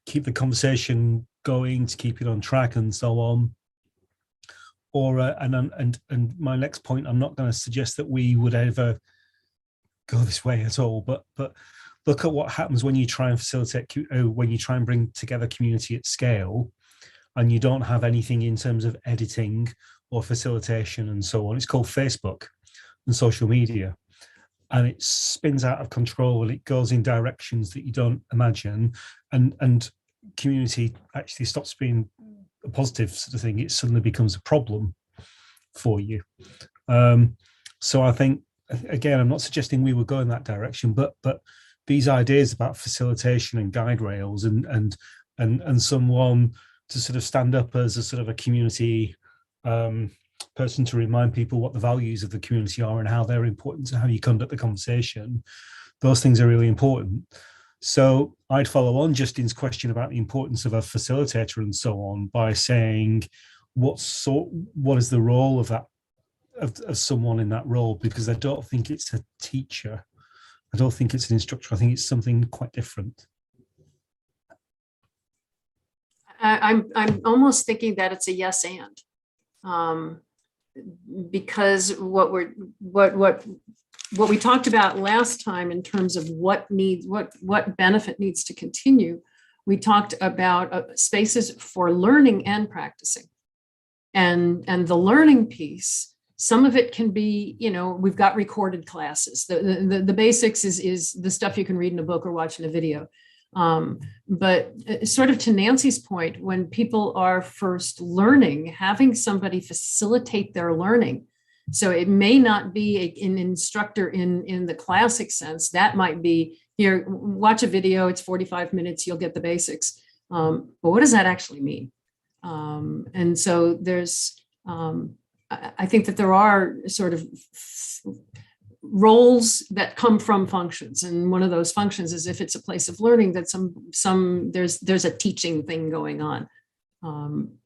the conversation going, to keep it on track and so on. Or and my next point, I'm not going to suggest that we would ever go this way at all, but look at what happens when you try and facilitate, when you try and bring together community at scale, and you don't have anything in terms of editing or facilitation and so on. It's called Facebook and social media, and it spins out of control, and it goes in directions that you don't imagine, and community actually stops being a positive sort of thing. It suddenly becomes a problem for you. So I think, again, I'm not suggesting we would go in that direction, but these ideas about facilitation and guide rails and someone to sort of stand up as a sort of a community person to remind people what the values of the community are and how they're important to how you conduct the conversation, those things are really important. So I'd follow on Justin's question about the importance of a facilitator and so on by saying, what is the role of that, of someone in that role? Because I don't think it's a teacher. I don't think it's an instructor. I think it's something quite different. I'm almost thinking that it's a yes and, because what we talked about last time in terms of what benefit needs to continue, we talked about spaces for learning and practicing, and the learning piece. Some of it can be, we've got recorded classes. The basics is the stuff you can read in a book or watch in a video. But sort of to Nancy's point, when people are first learning, having somebody facilitate their learning. So it may not be an instructor in the classic sense. That might be, here, watch a video, it's 45 minutes, you'll get the basics. But what does that actually mean? And so there's, I think that there are sort of roles that come from functions, and one of those functions is, if it's a place of learning, that there's a teaching thing going on,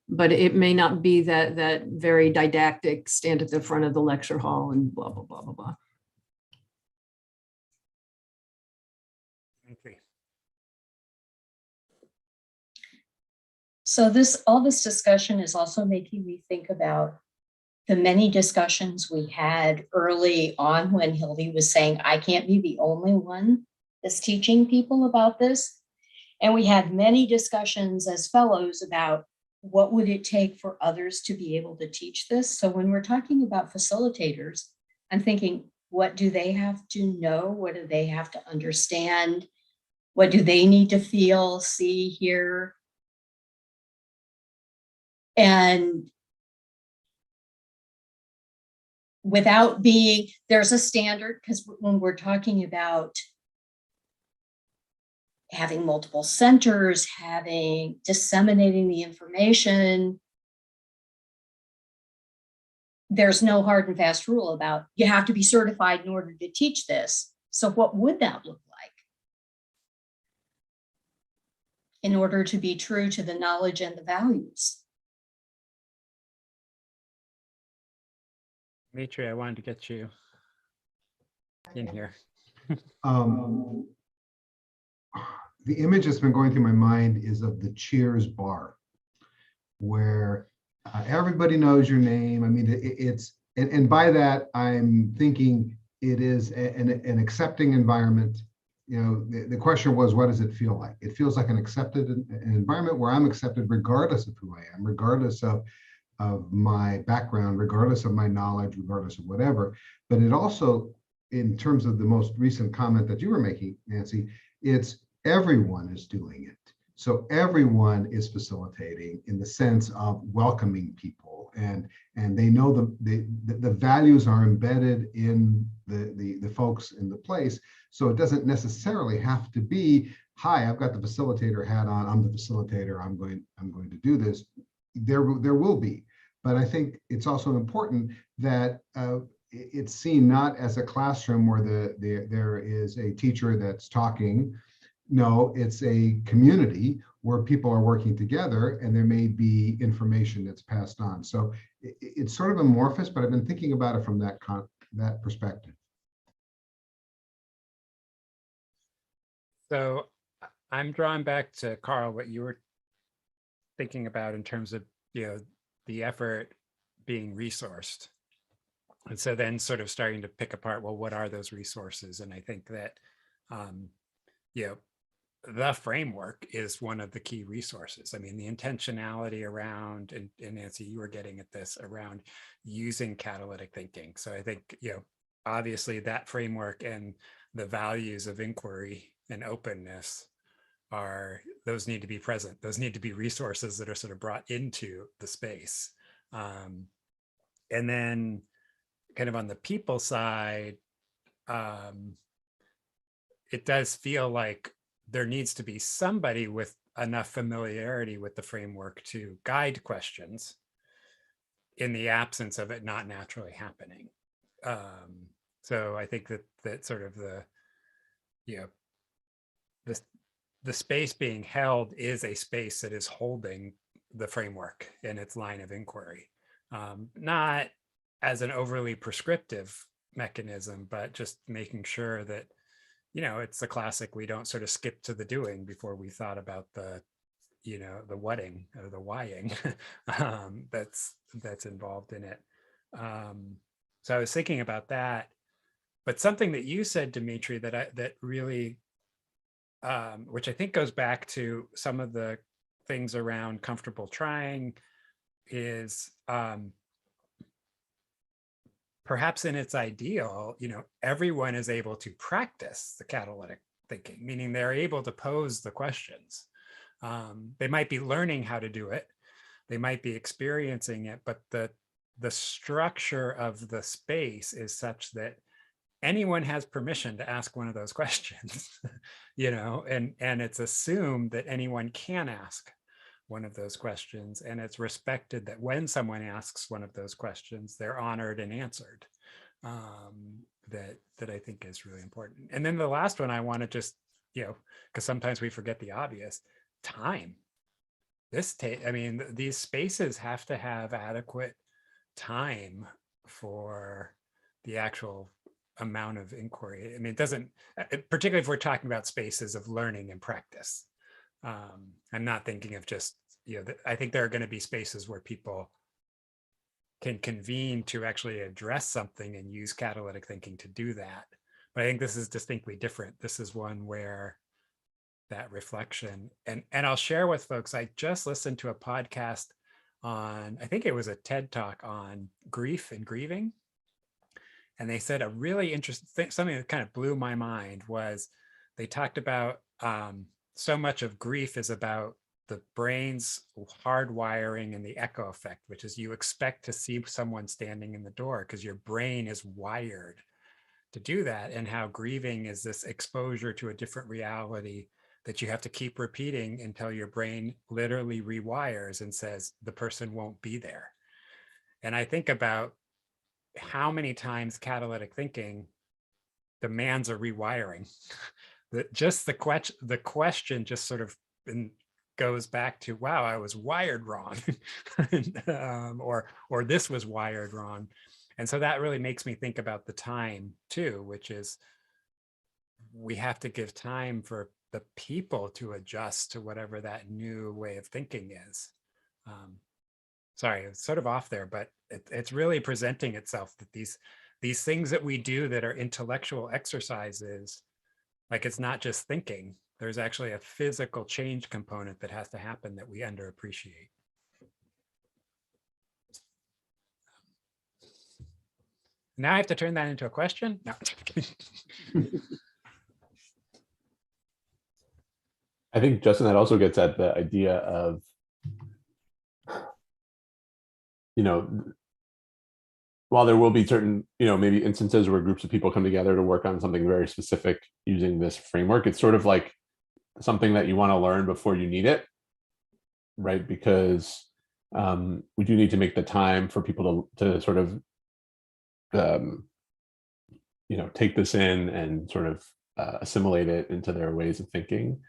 but it may not be that very didactic, stand at the front of the lecture hall and blah blah blah blah blah. Okay. So all this discussion is also making me think about the many discussions we had early on when Hildy was saying, I can't be the only one that's teaching people about this. And we had many discussions as fellows about what would it take for others to be able to teach this. So when we're talking about facilitators, I'm thinking, what do they have to know? What do they have to understand? What do they need to feel, see, hear? And without being, there's a standard, because when we're talking about having multiple centers, disseminating the information, there's no hard and fast rule about you have to be certified in order to teach this. So what would that look like in order to be true to the knowledge and the values? Dimitri, I wanted to get you in here. The image that's been going through my mind is of the Cheers bar, where everybody knows your name. I mean, and by that, I'm thinking it is an accepting environment. The question was, what does it feel like? It feels like an accepted an environment where I'm accepted regardless of who I am, regardless of my background, regardless of my knowledge, regardless of whatever. But it also, in terms of the most recent comment that you were making, Nancy, it's everyone is doing it. So everyone is facilitating in the sense of welcoming people, and they know the values are embedded in the folks in the place. So it doesn't necessarily have to be hi, I've got the facilitator hat on. I'm the facilitator. I'm going to do this. There will be, but I think it's also important that it's seen not as a classroom where there is a teacher that's talking. No, it's a community where people are working together, and there may be information that's passed on. So it's sort of amorphous, but I've been thinking about it from that perspective. So I'm drawn back to Carl, what you were thinking about in terms of, the effort being resourced. And so then sort of starting to pick apart, well, what are those resources? And I think that, the framework is one of the key resources. I mean, the intentionality around, and Nancy, you were getting at this, around using catalytic thinking. So I think, obviously that framework and the values of inquiry and openness those need to be present. Those need to be resources that are sort of brought into the space. And then kind of on the people side, it does feel like there needs to be somebody with enough familiarity with the framework to guide questions in the absence of it not naturally happening. So I think that sort of the space being held is a space that is holding the framework in its line of inquiry, not as an overly prescriptive mechanism, but just making sure that, it's the classic, we don't sort of skip to the doing before we thought about the whatting or the whying that's involved in it. So I was thinking about that, but something that you said, Dimitri, that really, which I think goes back to some of the things around comfortable trying, is perhaps in its ideal, everyone is able to practice the catalytic thinking, meaning they're able to pose the questions. They might be learning how to do it. They might be experiencing it, but the structure of the space is such that anyone has permission to ask one of those questions, and it's assumed that anyone can ask one of those questions. And it's respected that when someone asks one of those questions, they're honored and answered. That I think is really important. And then the last one I want to just, because sometimes we forget the obvious, time. These spaces have to have adequate time for the actual amount of inquiry. I mean, it doesn't, particularly if we're talking about spaces of learning and practice. I'm not thinking of just, I think there are going to be spaces where people can convene to actually address something and use catalytic thinking to do that. But I think this is distinctly different. This is one where that reflection, and I'll share with folks, I just listened to a podcast on, I think it was a TED Talk on grief and grieving. And they said a really interesting thing, something that kind of blew my mind, was they talked about so much of grief is about the brain's hardwiring and the echo effect, which is you expect to see someone standing in the door because your brain is wired to do that, and how grieving is this exposure to a different reality that you have to keep repeating until your brain literally rewires and says the person won't be there. And I think about how many times catalytic thinking demands a rewiring. Just the question just sort of goes back to, wow, I was wired wrong, or this was wired wrong. And so that really makes me think about the time too, which is we have to give time for the people to adjust to whatever that new way of thinking is. Sorry, it's sort of off there, but it's really presenting itself that these things that we do that are intellectual exercises, like it's not just thinking, there's actually a physical change component that has to happen that we underappreciate. Now I have to turn that into a question? No. I think, Justin, that also gets at the idea of, while there will be certain, maybe instances where groups of people come together to work on something very specific using this framework, it's sort of like something that you want to learn before you need it, right? Because we do need to make the time for people to sort of, take this in and sort of assimilate it into their ways of thinking.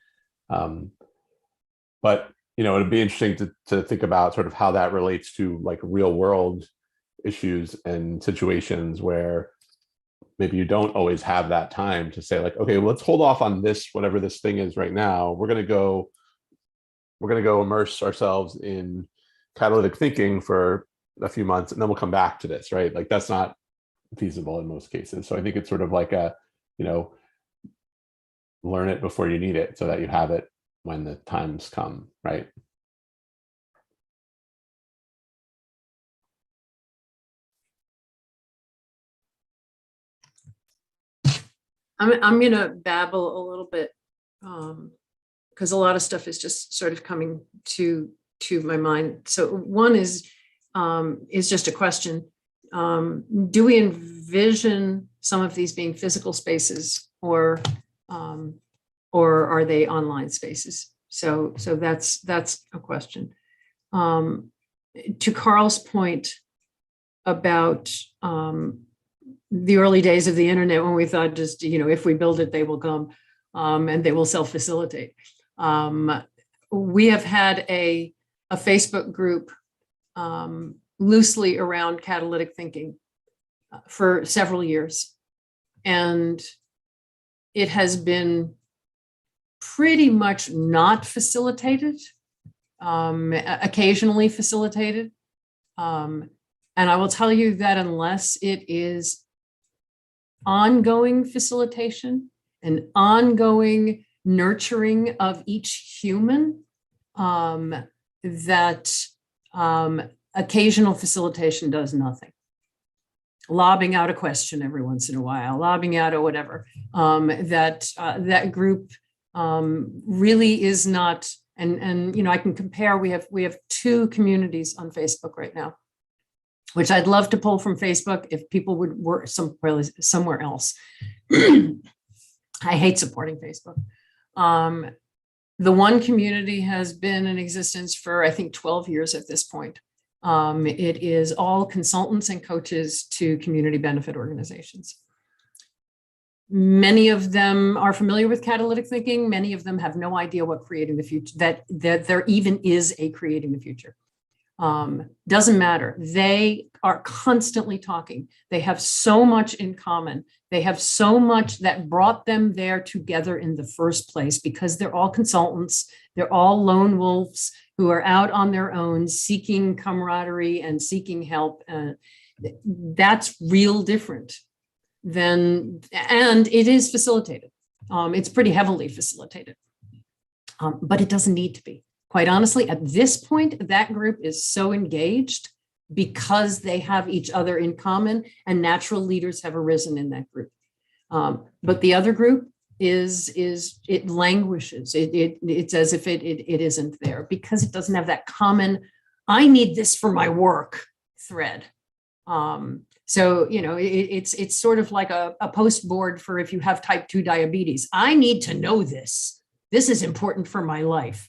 But it'd be interesting to think about sort of how that relates to like real world issues and situations where maybe you don't always have that time to say like, okay, well, let's hold off on this, whatever this thing is right now. We're going to go immerse ourselves in catalytic thinking for a few months, and then we'll come back to this, right? Like that's not feasible in most cases. So I think it's sort of like a, learn it before you need it so that you have it when the times come, right? I'm going to babble a little bit because a lot of stuff is just sort of coming to my mind. So one is just a question. Do we envision some of these being physical spaces or are they online spaces? So that's a question. To Carl's point about the early days of the internet, when we thought just, if we build it, they will come and they will self-facilitate. We have had a Facebook group loosely around catalytic thinking for several years. And it has been pretty much not facilitated, occasionally facilitated. And I will tell you that unless it is ongoing facilitation and ongoing nurturing of each human, that occasional facilitation does nothing. Lobbing out a question every once in a while, lobbing out or whatever, that group really is not, and I can compare, we have two communities on Facebook right now, which I'd love to pull from Facebook if people would work somewhere else. I hate supporting Facebook. The one community has been in existence for, I think, 12 years at this point. It is all consultants and coaches to community benefit organizations. Many of them are familiar with catalytic thinking. Many of them have no idea what creating the future, that there even is a creating the future. Doesn't matter. They are constantly talking. They have so much in common. They have so much that brought them there together in the first place, because they're all consultants. They're all lone wolves who are out on their own, seeking camaraderie and seeking help. That's real different than, and it is facilitated. It's pretty heavily facilitated, but it doesn't need to be. Quite honestly, at this point, that group is so engaged because they have each other in common, and natural leaders have arisen in that group. But the other group it languishes. It's as if it isn't there because it doesn't have that common, I need this for my work thread. So, it's sort of like a post board for if you have type 2 diabetes. I need to know this. This is important for my life.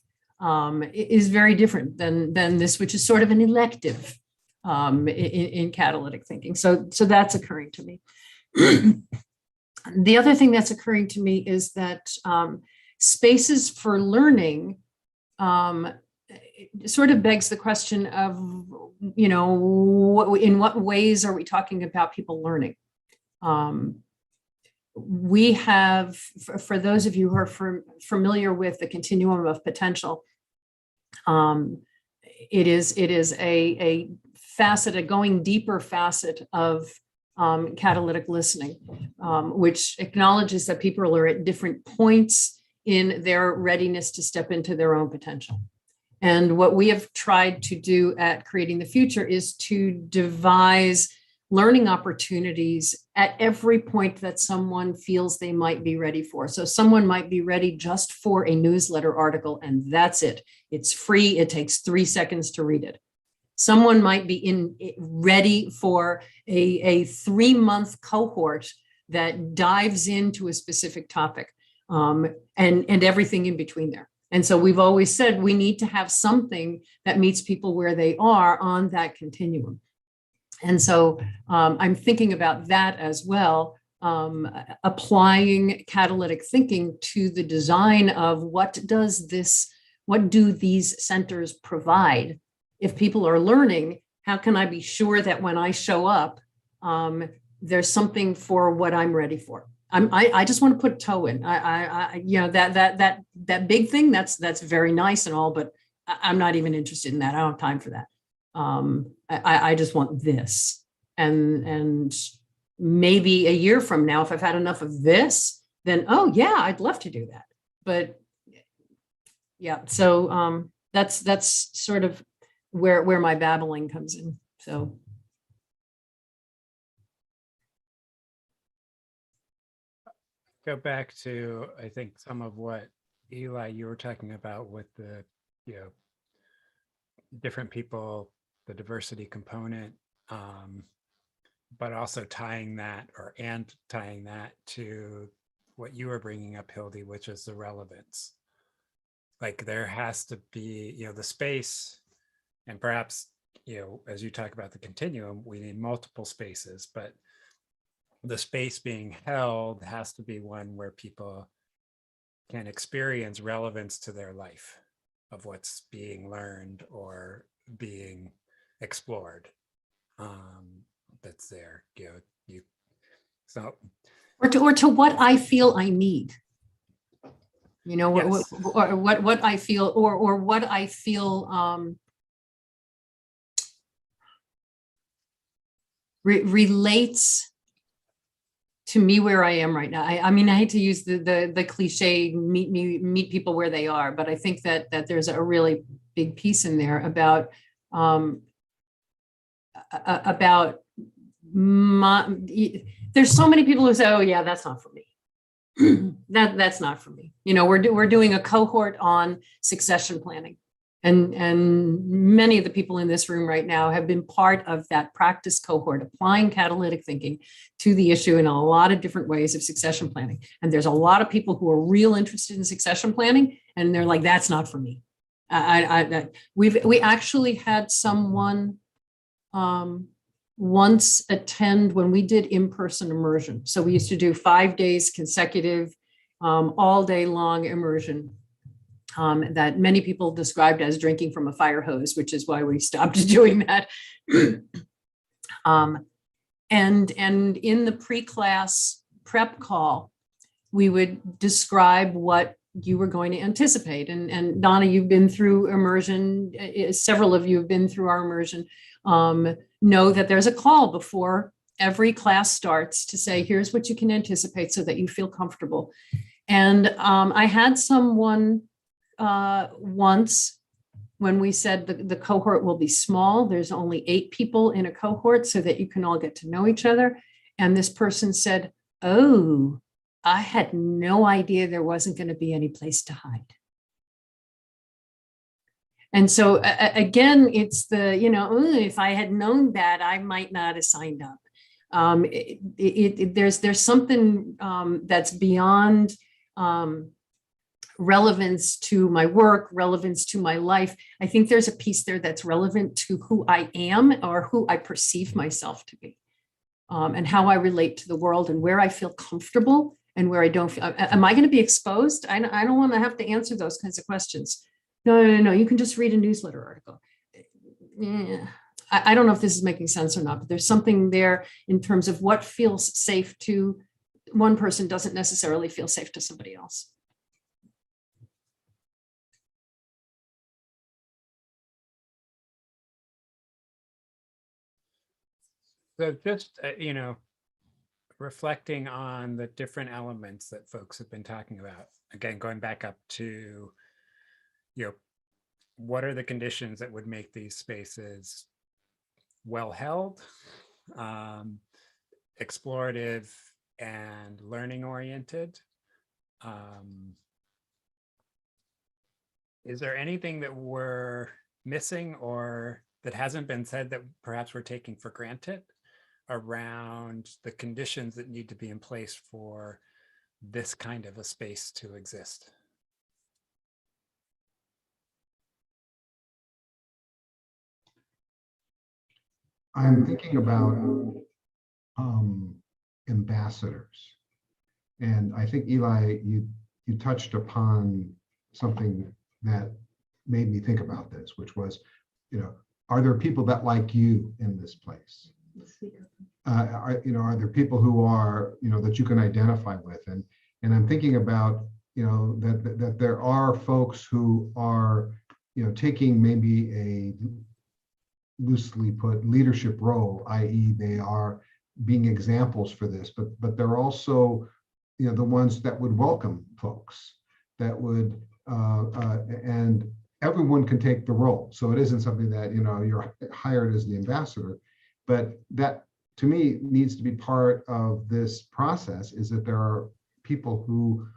Is very different than this, which is sort of an elective in catalytic thinking. So that's occurring to me. The other thing that's occurring to me is that spaces for learning sort of begs the question of, in what ways are we talking about people learning? We have, for those of you who are familiar with the continuum of potential, it is a facet, a going deeper facet of catalytic listening, which acknowledges that people are at different points in their readiness to step into their own potential. And what we have tried to do at Creating the Future is to devise learning opportunities at every point that someone feels they might be ready for. So someone might be ready just for a newsletter article, and that's it. It's free. It takes 3 seconds to read it. Someone might be ready for a 3-month cohort that dives into a specific topic. and everything in between there. And so we've always said we need to have something that meets people where they are on that continuum. And so I'm thinking about that as well, applying catalytic thinking to the design of what do these centers provide? If people are learning, how can I be sure that when I show up, there's something for what I'm ready for? I just want to put toe in. That big thing, that's very nice and all, but I'm not even interested in that. I don't have time for that. I just want this. And maybe a year from now, if I've had enough of this, then, oh yeah, I'd love to do that. But yeah, so that's sort of where my babbling comes in. So. Go back to, I think, some of what Eli, you were talking about with the, different people, the diversity component, but also tying that to what you were bringing up, Hildy, which is the relevance. Like there has to be, the space, and perhaps, as you talk about the continuum, we need multiple spaces, but the space being held has to be one where people can experience relevance to their life of what's being learned or being explored. That's there, so. Or to what I feel I need. Yes. What I feel, or what I feel relates to me where I am right now. I mean, I hate to use the cliche meet people where they are, but I think that there's a really big piece in there about there's so many people who say, oh yeah, that's not for me. That's not for me. We're doing a cohort on succession planning. And many of the people in this room right now have been part of that practice cohort, applying catalytic thinking to the issue in a lot of different ways of succession planning. And there's a lot of people who are real interested in succession planning, and they're like, that's not for me. We actually had someone once attend when we did in-person immersion. So we used to do 5 days consecutive, all day long immersion. That many people described as drinking from a fire hose, which is why we stopped doing that. And in the pre-class prep call, we would describe what you were going to anticipate. And Donna, you've been through immersion. Several of you have been through our immersion. Know that there's a call before every class starts to say, here's what you can anticipate so that you feel comfortable. And I had someone once when we said the cohort will be small, there's only 8 people in a cohort so that you can all get to know each other. And this person said, oh, I had no idea there wasn't going to be any place to hide. And so again, it's the, if I had known that, I might not have signed up. There's something that's beyond relevance to my work, relevance to my life. I think there's a piece there that's relevant to who I am or who I perceive myself to be, and how I relate to the world and where I feel comfortable and where I don't feel. Am I going to be exposed? I don't want to have to answer those kinds of questions. No. You can just read a newsletter article. Yeah. I don't know if this is making sense or not, but there's something there in terms of what feels safe to one person doesn't necessarily feel safe to somebody else. So just, reflecting on the different elements that folks have been talking about, again, going back up to, what are the conditions that would make these spaces well held, explorative, and learning oriented? Is there anything that we're missing or that hasn't been said that perhaps we're taking for granted around the conditions that need to be in place for this kind of a space to exist. I'm thinking about ambassadors. And I think, Eli, you touched upon something that made me think about this, which was, are there people that like you in this place? Are there people who are, that you can identify with? And I'm thinking about, that there are folks who are, taking maybe a loosely put leadership role, i.e. they are being examples for this, but they're also, the ones that would welcome folks, that would, and everyone can take the role. So it isn't something that, you're hired as the ambassador, but that to me needs to be part of this process, is that there are people who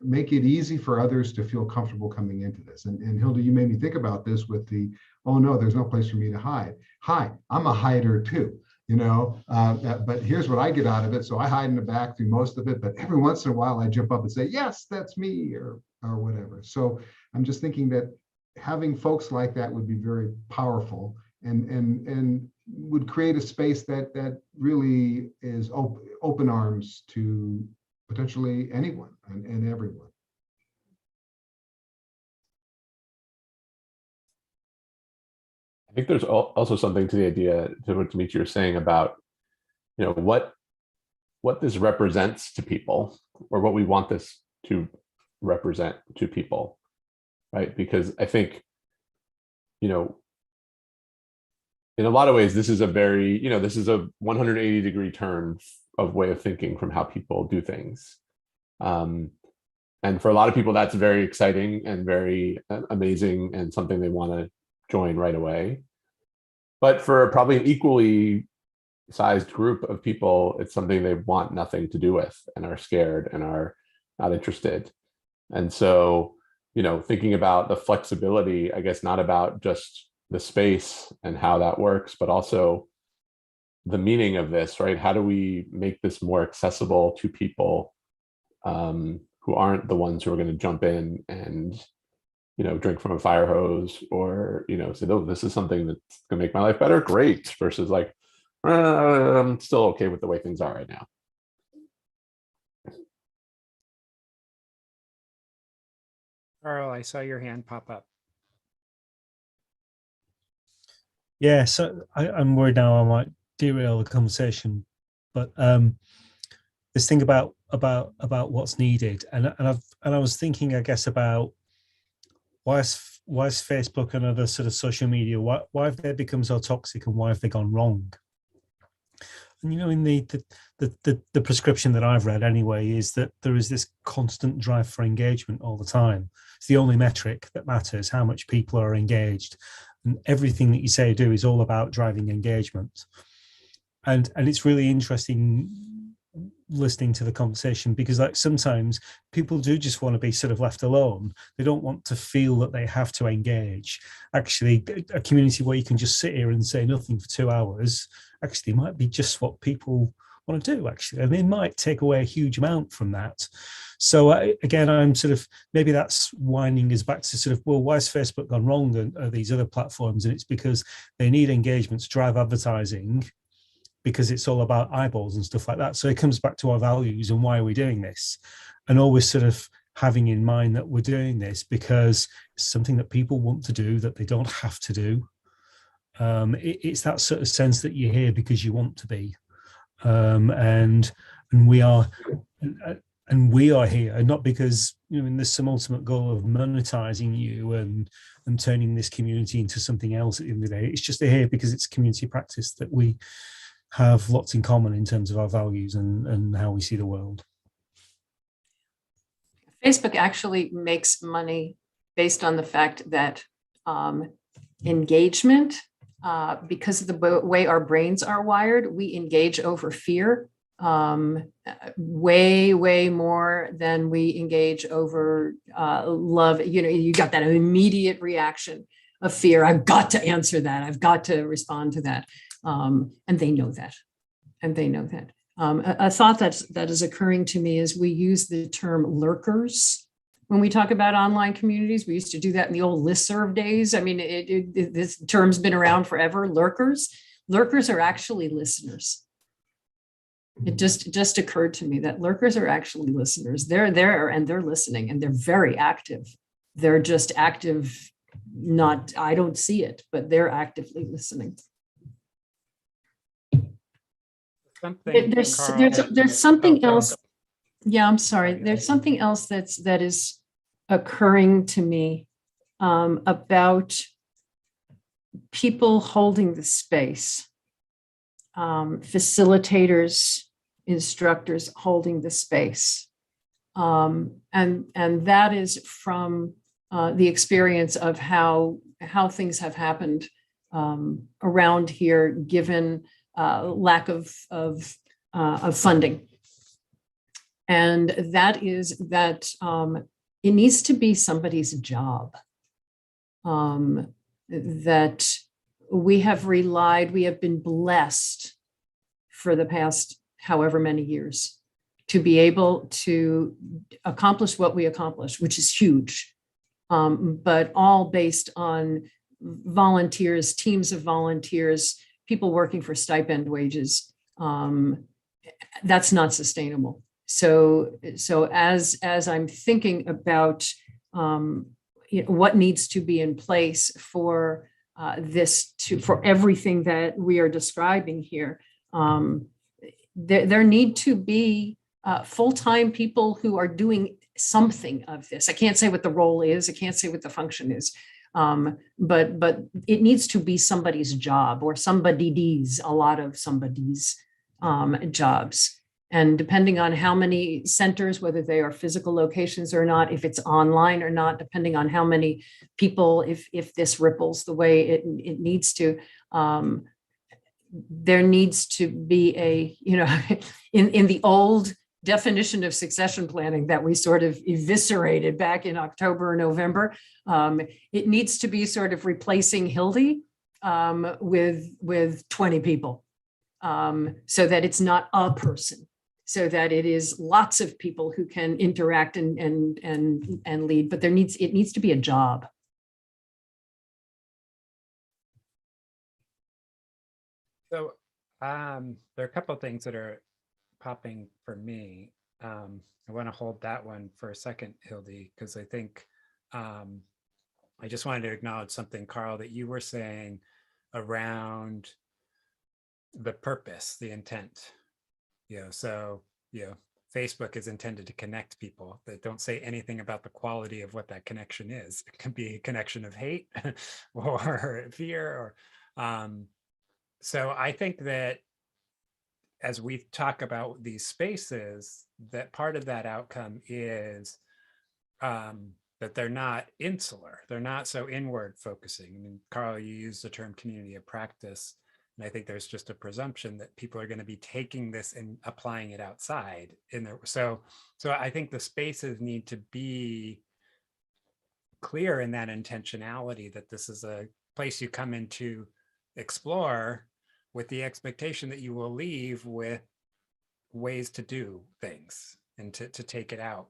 make it easy for others to feel comfortable coming into this. And Hilda, you made me think about this with the, oh no, there's no place for me to hide. Hi, I'm a hider too, but here's what I get out of it. So I hide in the back through most of it, but every once in a while I jump up and say, yes, that's me, or whatever. So I'm just thinking that having folks like that would be very powerful and would create a space that really is open arms to potentially anyone and everyone. I think there's also something to the idea, to what Dimitri you're saying about, what this represents to people, or what we want this to represent to people, right? Because I think, in a lot of ways, this is a very, this is a 180-degree turn of way of thinking from how people do things. And for a lot of people, that's very exciting and very amazing and something they want to join right away. But for probably an equally sized group of people, it's something they want nothing to do with and are scared and are not interested. And so, thinking about the flexibility, I guess, not about just the space and how that works, but also the meaning of this, right? How do we make this more accessible to people who aren't the ones who are going to jump in and, drink from a fire hose, or, say, oh, this is something that's going to make my life better? Great. Versus like, I'm still okay with the way things are right now. Carl, I saw your hand pop up. Yeah, so I'm worried now I might derail the conversation, but this thing about what's needed, and I was thinking, I guess, about why is Facebook and other sort of social media, why have they become so toxic, and why have they gone wrong? And in the prescription that I've read anyway, is that there is this constant drive for engagement all the time. It's the only metric that matters, how much people are engaged. And everything that you say or do is all about driving engagement. And it's really interesting listening to the conversation, because like sometimes people do just want to be sort of left alone. They don't want to feel that they have to engage. Actually, a community where you can just sit here and say nothing for 2 hours actually might be just what people want to do, actually, and they might take away a huge amount from that. So again, I'm sort of, maybe that's winding us back to sort of, well, why has Facebook gone wrong and these other platforms? And it's because they need engagement to drive advertising, because it's all about eyeballs and stuff like that. So it comes back to our values and why are we doing this, and always sort of having in mind that we're doing this because it's something that people want to do, that they don't have to do. It's that sort of sense that you're here because you want to be, and we are here, and not because there's some ultimate goal of monetizing you and turning this community into something else at the end of the day. It's just they're here because it's community practice that we have lots in common in terms of our values and how we see the world. Facebook actually makes money based on the fact that engagement, because of the way our brains are wired, we engage over fear way more than we engage over love. You got that immediate reaction of fear. I've got to answer that. I've got to respond to that. And they know that. A thought that is occurring to me is we use the term lurkers when we talk about online communities. We used to do that in the old listserv days. I mean, this term's been around forever. Lurkers are actually listeners. It just occurred to me that lurkers are actually listeners. They're there and they're listening and they're very active. They're just active, not, I don't see it, but they're actively listening. There's something else. Yeah, I'm sorry. There's something else that is occurring to me about people holding the space. Facilitators, instructors holding the space. And that is from the experience of how things have happened around here, given lack of funding. And that is that it needs to be somebody's job. That we have been blessed for the past however many years to be able to accomplish what we accomplished, which is huge, but all based on volunteers, teams of volunteers, people working for stipend wages. That's not sustainable. So as I'm thinking about what needs to be in place for for everything that we are describing here, there need to be full-time people who are doing something of this. I can't say what the role is. I can't say what the function is. But it needs to be somebody's job or a lot of somebody's jobs. And depending on how many centers, whether they are physical locations or not, if it's online or not, depending on how many people, if this ripples the way it needs to, there needs to be in the old definition of succession planning that we sort of eviscerated back in October or November, it needs to be sort of replacing Hildy with 20 people, so that it's not a person, so that it is lots of people who can interact and lead, but it needs to be a job. So there are a couple of things that are popping for me. I want to hold that one for a second, Hildy, because I think I just wanted to acknowledge something, Carl, that you were saying around the purpose, the intent. So Facebook is intended to connect people that don't say anything about the quality of what that connection is. It can be a connection of hate or fear, or so I think that as we talk about these spaces, that part of that outcome is that they're not insular. They're not so inward focusing. I mean, Carl, you used the term community of practice. And I think there's just a presumption that people are going to be taking this and applying it outside. So I think the spaces need to be clear in that intentionality, that this is a place you come in to explore with the expectation that you will leave with ways to do things and to take it out.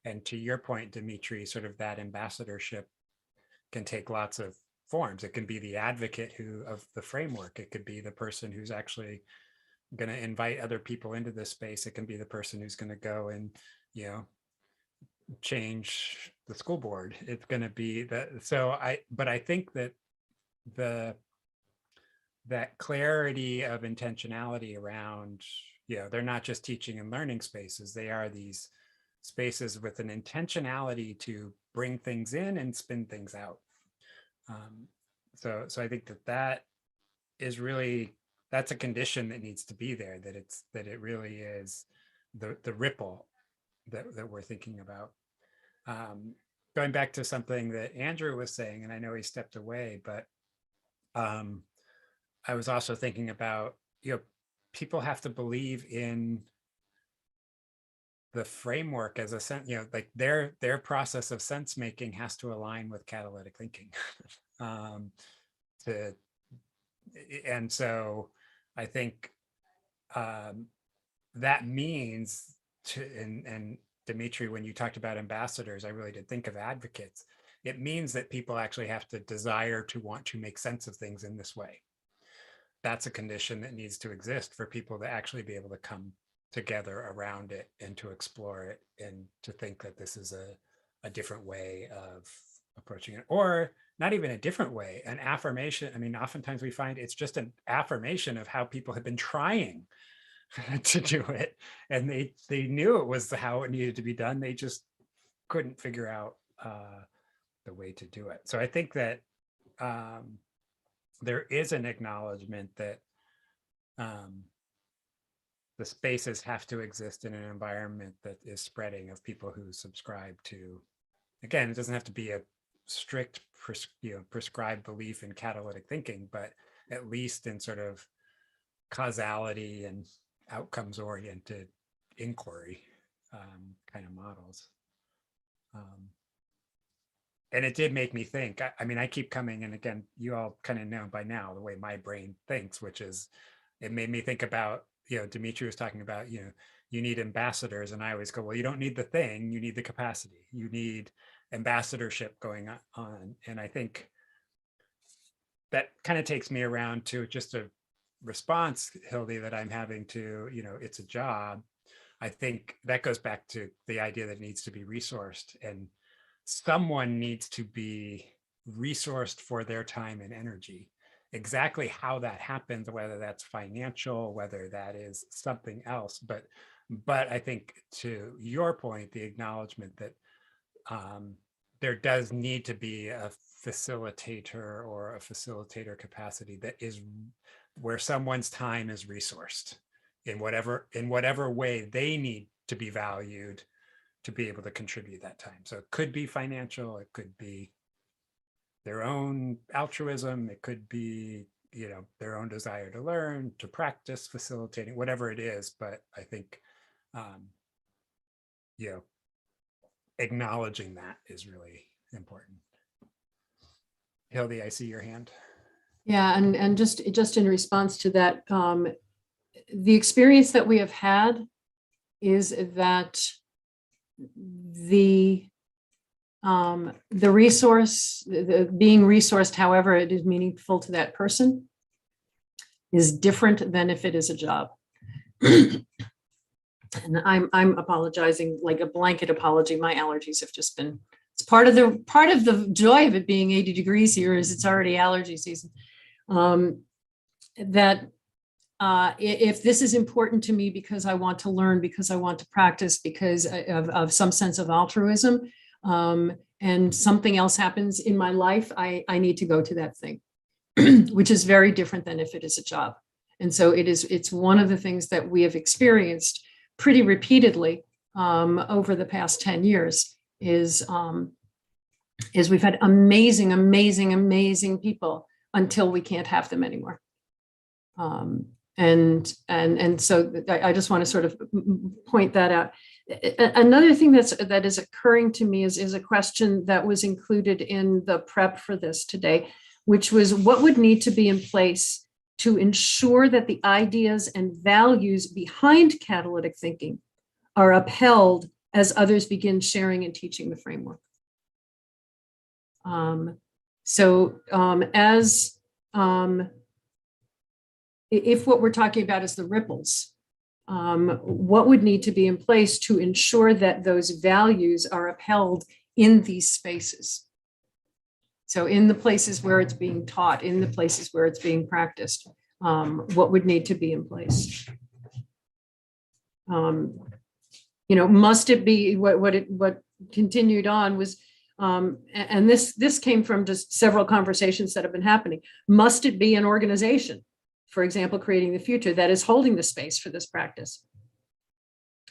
And to your point, Dimitri, sort of that ambassadorship can take lots of forms. It can be the advocate of the framework. It could be the person who's actually going to invite other people into this space. It can be the person who's going to go and, change the school board. It's going to be that. But I think that that clarity of intentionality around, they're not just teaching and learning spaces. They are these spaces with an intentionality to bring things in and spin things out. So I think that is really, that's a condition that needs to be there, that it really is the ripple that we're thinking about. Going back to something that Andrew was saying, and I know he stepped away, but I was also thinking about, people have to believe in the framework as a sense, like their process of sense making has to align with catalytic thinking. And so I think that means and Dimitri, when you talked about ambassadors, I really did think of advocates. It means that people actually have to desire to want to make sense of things in this way. That's a condition that needs to exist for people to actually be able to come together around it and to explore it and to think that this is a different way of approaching it, or not even a different way, an affirmation. I mean, oftentimes we find it's just an affirmation of how people have been trying to do it, and they knew it was how it needed to be done. They just couldn't figure out the way to do it. So I think that there is an acknowledgement that the spaces have to exist in an environment that is spreading of people who subscribe to, again, it doesn't have to be a strict prescribed belief in catalytic thinking, but at least in sort of causality and outcomes oriented inquiry kind of models. And it did make me think. I mean, I keep coming, and again, you all kind of know by now the way my brain thinks, which is, it made me think about, Dimitri was talking about, you need ambassadors, and I always go, well, you don't need the thing, you need the capacity, you need ambassadorship going on. And I think that kind of takes me around to just a response, Hildy, that I'm having to, it's a job. I think that goes back to the idea that it needs to be resourced, and someone needs to be resourced for their time and energy. Exactly how that happens, whether that's financial, whether that is something else, but I think, to your point, the acknowledgement that there does need to be a facilitator or a facilitator capacity that is where someone's time is resourced in whatever way they need to be valued to be able to contribute that time. So it could be financial, it could be their own altruism, it could be, their own desire to learn, to practice, facilitating, whatever it is. But I think, acknowledging that is really important. Hildy, I see your hand. Yeah, and just in response to that, the experience that we have had is that the resource, being resourced, however it is meaningful to that person, is different than if it is a job. And I'm apologizing, like a blanket apology. My allergies have just been, it's part of the joy of it being 80 degrees here is it's already allergy season. If this is important to me because I want to learn, because I want to practice, because of some sense of altruism, and something else happens in my life, I need to go to that thing, which is very different than if it is a job. And so it's one of the things that we have experienced pretty repeatedly over the past 10 years is we've had amazing, amazing, amazing people until we can't have them anymore. And so I just want to sort of point that out. Another thing that is occurring to me is a question that was included in the prep for this today, which was what would need to be in place to ensure that the ideas and values behind catalytic thinking are upheld as others begin sharing and teaching the framework. If what we're talking about is the ripples, what would need to be in place to ensure that those values are upheld in these spaces? So in the places where it's being taught, in the places where it's being practiced, what would need to be in place? Must it be what continued on was, and this came from just several conversations that have been happening. Must it be an organization, for example, Creating the Future, that is holding the space for this practice?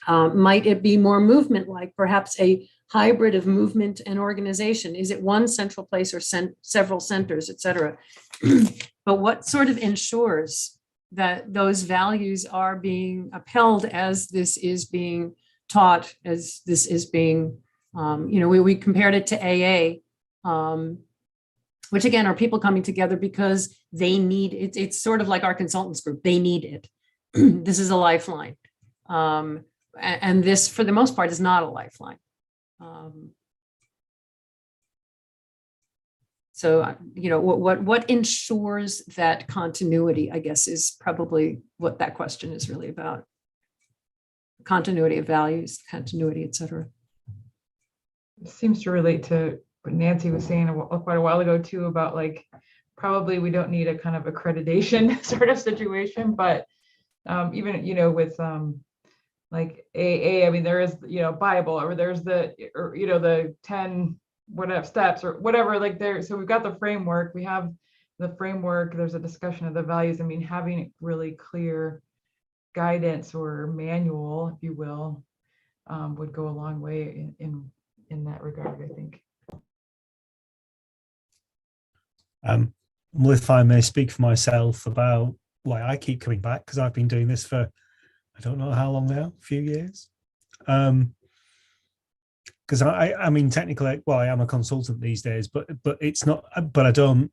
Might it be more movement-like, perhaps a hybrid of movement and organization? Is it one central place or several centers, et cetera? But what sort of ensures that those values are being upheld as this is being taught, as this is being, we compared it to AA, which again are people coming together because they need it. It's sort of like our consultants group. They need it. this is a lifeline. And this, for the most part, is not a lifeline. So, what ensures that continuity, I guess, is probably what that question is really about. Continuity of values, continuity, et cetera. It seems to relate to what Nancy was saying quite a while ago too, about like, probably we don't need a kind of accreditation sort of situation, but even, with like AA, I mean, there is, Bible, or there's the 10 whatever steps or whatever, like there. So we've got the framework, we have the framework, there's a discussion of the values. I mean, having really clear guidance or manual, if you will, would go a long way in that regard, I think. Well, if I may speak for myself about why I keep coming back, because I've been doing this for, I don't know how long now, a few years. Because I mean, technically, well, I am a consultant these days, but it's not. But I don't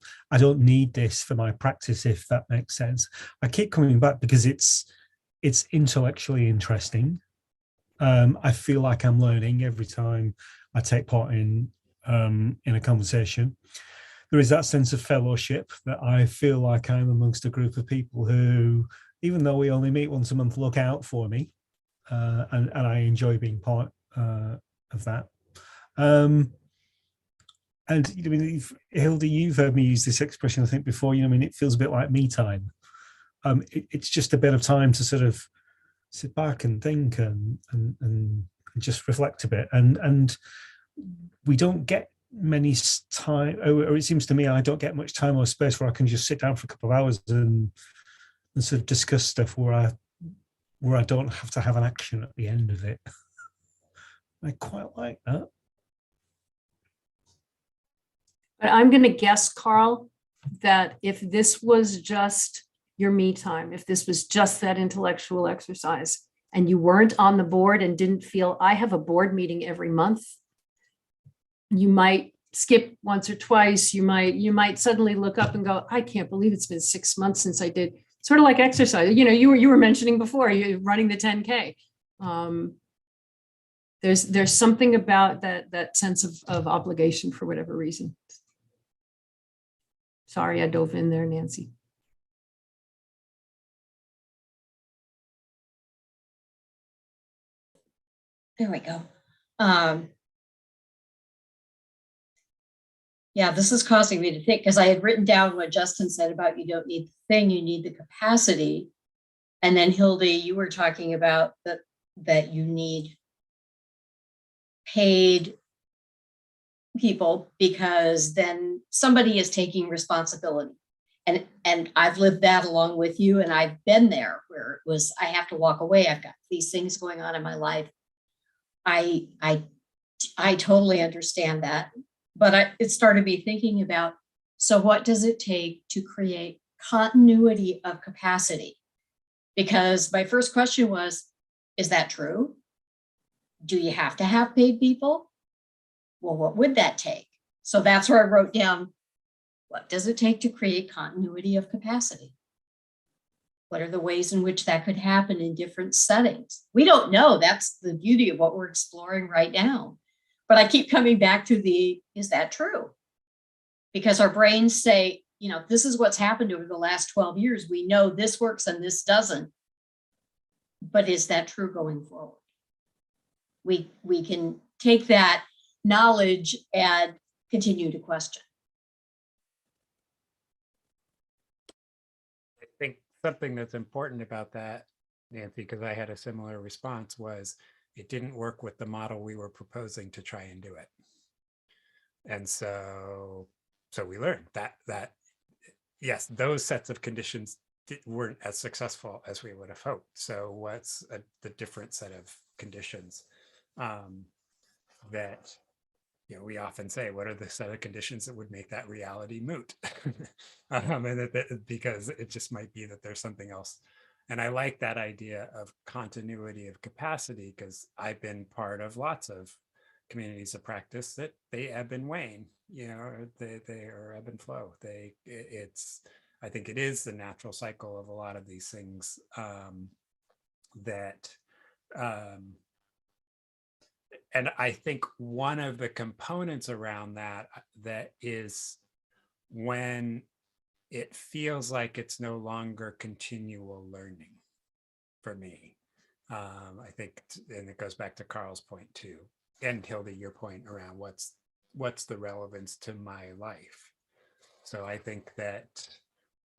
need this for my practice, if that makes sense. I keep coming back because it's intellectually interesting. I feel like I'm learning every time I take part in a conversation. There is that sense of fellowship that I feel like I'm amongst a group of people who, even though we only meet once a month, look out for me, and I enjoy being part of that. And I mean, Hilda, you've heard me use this expression, I think, before. I mean, it feels a bit like me time. It's just a bit of time to sort of sit back and think and just reflect a bit. And we don't get many time, or it seems to me I don't get much time or space where I can just sit down for a couple of hours and sort of discuss stuff where I don't have to have an action at the end of it. I quite like that. But I'm going to guess, Carl, that if this was just your me time, if this was just that intellectual exercise, and you weren't on the board and didn't feel I have a board meeting every month, you might skip once or twice. You might suddenly look up and go, I can't believe it's been 6 months since I did. Sort of like exercise. You were mentioning before, you running the 10K. There's something about that sense of obligation for whatever reason. Sorry, I dove in there, Nancy. There we go. Yeah, this is causing me to think, because I had written down what Justin said about you don't need the thing, you need the capacity. And then Hildy, you were talking about that you need paid people, because then somebody is taking responsibility. And I've lived that along with you, and I've been there where it was, I have to walk away. I've got these things going on in my life. I totally understand that. But it started me thinking about, so what does it take to create continuity of capacity? Because my first question was, is that true? Do you have to have paid people? Well, what would that take? So that's where I wrote down, what does it take to create continuity of capacity? What are the ways in which that could happen in different settings? We don't know. That's the beauty of what we're exploring right now. But I keep coming back to is that true? Because our brains say, this is what's happened over the last 12 years. We know this works and this doesn't. But is that true going forward? We can take that knowledge and continue to question. I think something that's important about that, Nancy, because I had a similar response, was it didn't work with the model we were proposing to try and do it. And so we learned that yes, those sets of conditions weren't as successful as we would have hoped. So what's the different set of conditions that we often say, what are the set of conditions that would make that reality moot? And because it just might be that there's something else. And I like that idea of continuity of capacity, because I've been part of lots of communities of practice that they ebb and wane, they are ebb and flow. I think it is the natural cycle of a lot of these things that, and I think one of the components around that is when it feels like it's no longer continual learning for me. I think, and it goes back to Carl's point too, and Hilda, your point around what's the relevance to my life. So I think that,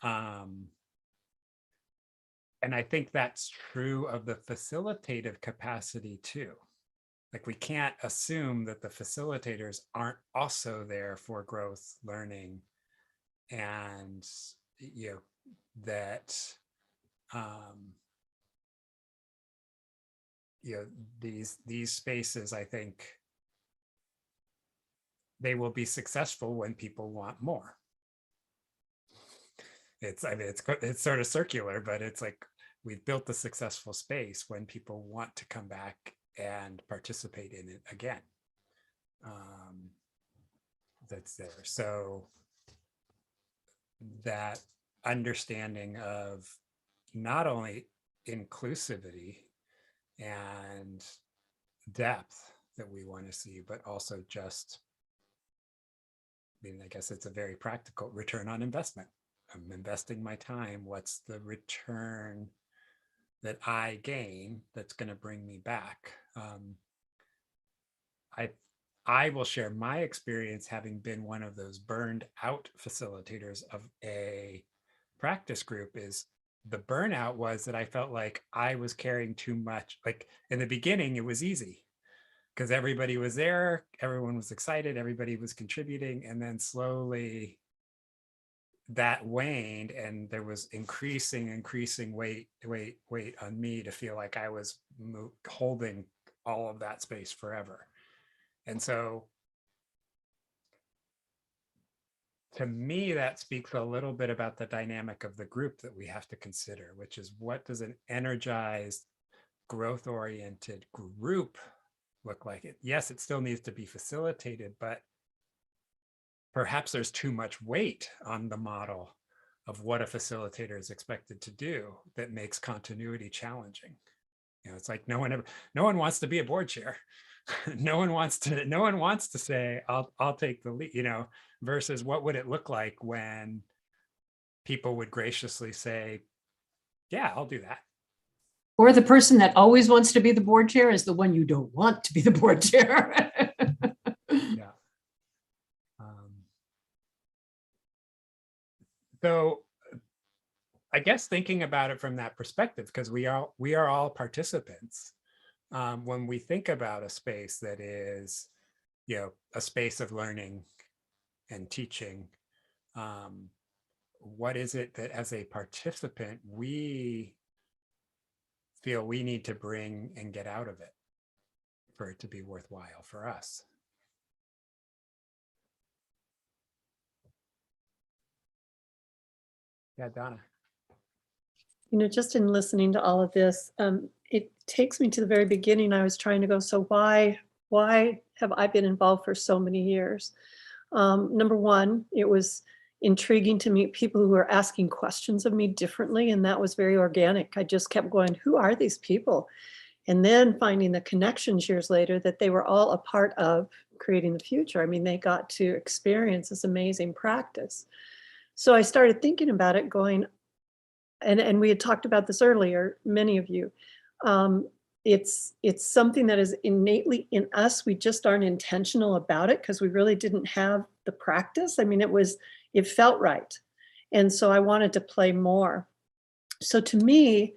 and I think that's true of the facilitative capacity too. Like, we can't assume that the facilitators aren't also there for growth, learning, and that these spaces, I think they will be successful when people want more. It's sort of circular, but it's like we've built the successful space when people want to come back and participate in it again. That's there. So that understanding of not only inclusivity and depth that we want to see, but also just, I guess it's a very practical return on investment. I'm investing my time. What's the return that I gain that's going to bring me back? I will share my experience having been one of those burned out facilitators of a practice group. Is the burnout was that I felt like I was carrying too much. Like, in the beginning, it was easy because everybody was there, everyone was excited, everybody was contributing, and then slowly that waned, and there was increasing weight on me to feel like I was holding all of that space forever. And so to me, that speaks a little bit about the dynamic of the group that we have to consider, which is, what does an energized, growth-oriented group look like? Yes, it still needs to be facilitated, but perhaps there's too much weight on the model of what a facilitator is expected to do that makes continuity challenging. It's like no one wants to be a board chair. no one wants to say, I'll take the lead, versus what would it look like when people would graciously say, yeah, I'll do that. Or the person that always wants to be the board chair is the one you don't want to be the board chair. Yeah. So I guess thinking about it from that perspective, because we are all participants. When we think about a space that is, a space of learning and teaching, what is it that as a participant we feel we need to bring and get out of it for it to be worthwhile for us? Yeah, Donna. Just in listening to all of this, it takes me to the very beginning. I was trying to go, so why have I been involved for so many years? Number one, it was intriguing to meet people who were asking questions of me differently, and that was very organic. I just kept going, who are these people? And then finding the connections years later that they were all a part of creating the future. I mean, they got to experience this amazing practice. So I started thinking about it, going, and we had talked about this earlier, many of you. It's something that is innately in us. We just aren't intentional about it because we really didn't have the practice. I mean, it felt right. And so I wanted to play more. So to me,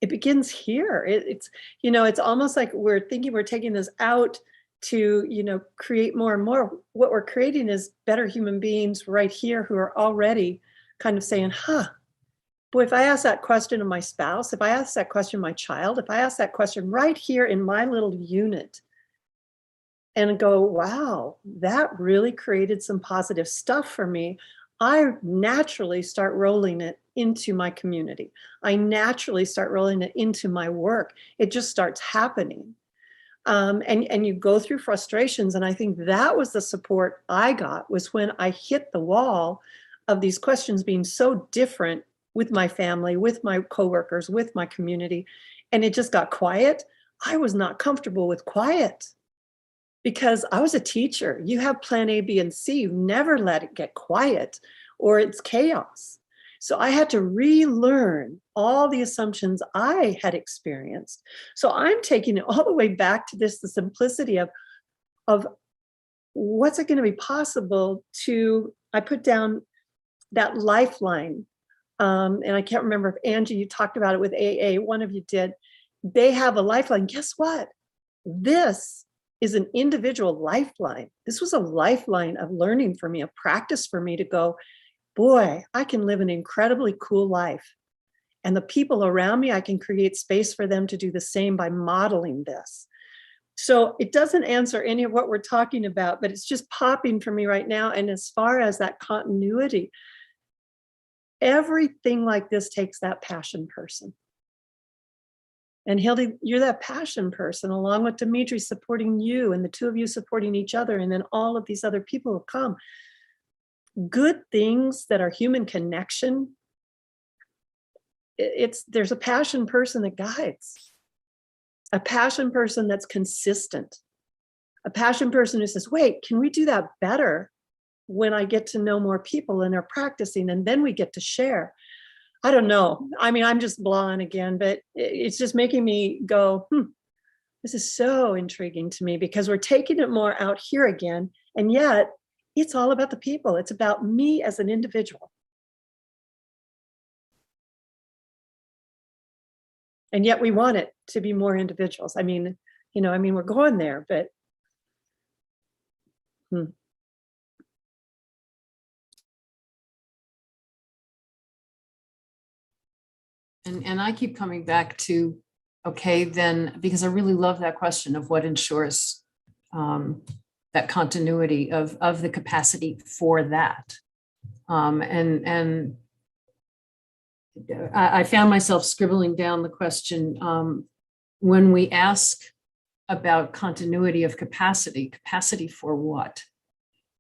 it begins here. It's almost like we're thinking we're taking this out to, create more and more. What we're creating is better human beings right here who are already kind of saying, boy, if I ask that question of my spouse, if I ask that question of my child, if I ask that question right here in my little unit and go, wow, that really created some positive stuff for me, I naturally start rolling it into my community. I naturally start rolling it into my work. It just starts happening. And you go through frustrations. And I think that was the support I got, was when I hit the wall of these questions being so different with my family, with my coworkers, with my community, and it just got quiet. I was not comfortable with quiet because I was a teacher. You have plan A, B, and C. You never let it get quiet or it's chaos. So I had to relearn all the assumptions I had experienced. So I'm taking it all the way back to this, the simplicity of what's it going to be possible to, I put down that lifeline. And I can't remember if Angie, you talked about it with AA, one of you did. They have a lifeline. Guess what? This is an individual lifeline. This was a lifeline of learning for me, a practice for me to go, boy, I can live an incredibly cool life. And the people around me, I can create space for them to do the same by modeling this. So it doesn't answer any of what we're talking about, but it's just popping for me right now. And as far as that continuity, everything like this takes that passion person. And Hildy, you're that passion person, along with Dimitri supporting you and the two of you supporting each other. And then all of these other people will come. Good things that are human connection. There's a passion person that guides, a passion person that's consistent, a passion person who says, wait, can we do that better when I get to know more people and they're practicing and then we get to share? I don't know. I mean, I'm just blonde again, but it's just making me go, this is so intriguing to me because we're taking it more out here again. And yet it's all about the people. It's about me as an individual. And yet we want it to be more individuals. I mean, we're going there, but. And I keep coming back to, okay, then, because I really love that question of what ensures that continuity of the capacity for that. And I found myself scribbling down the question when we ask about continuity of capacity for what?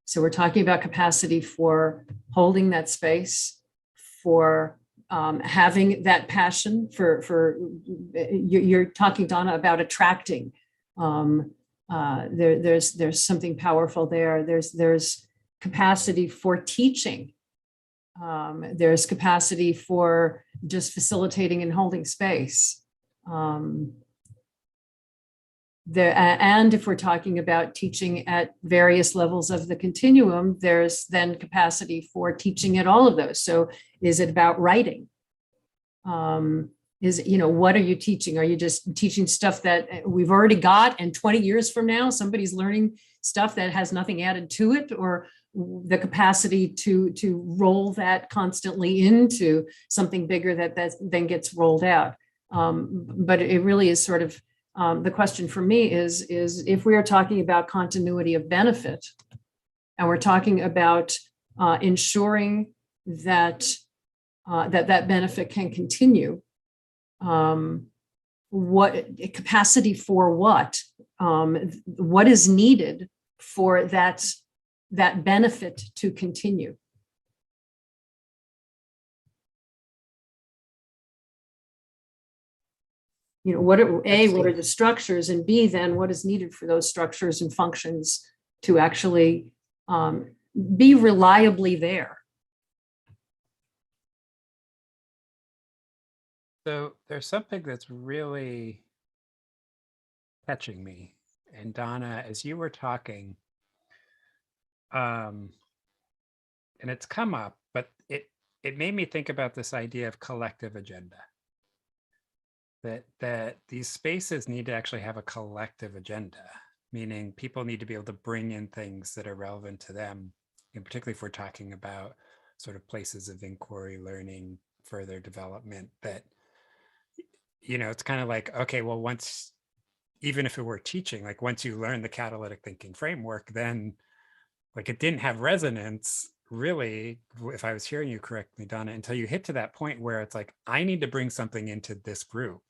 So we're talking about capacity for holding that space, for having that passion, for you're talking, Donna, about attracting. There's something powerful there. There's capacity for teaching. There's capacity for just facilitating and holding space. And if we're talking about teaching at various levels of the continuum, there's then capacity for teaching at all of those. So is it about writing? What are you teaching? Are you just teaching stuff that we've already got and 20 years from now, somebody's learning stuff that has nothing added to it, or the capacity to roll that constantly into something bigger that then gets rolled out? But it really is sort of, the question for me is if we are talking about continuity of benefit, and we're talking about ensuring that that benefit can continue, what capacity for what is needed for that benefit to continue? What are the structures, and B, then what is needed for those structures and functions to actually be reliably there? So there's something that's really catching me. And Donna, as you were talking, and it's come up, but it made me think about this idea of collective agenda. That these spaces need to actually have a collective agenda, meaning people need to be able to bring in things that are relevant to them, and particularly if we're talking about sort of places of inquiry, learning, further development, that, it's kind of like, okay, well, even if it were teaching, like once you learn the catalytic thinking framework, then like it didn't have resonance really, if I was hearing you correctly, Donna, until you hit to that point where it's like, I need to bring something into this group.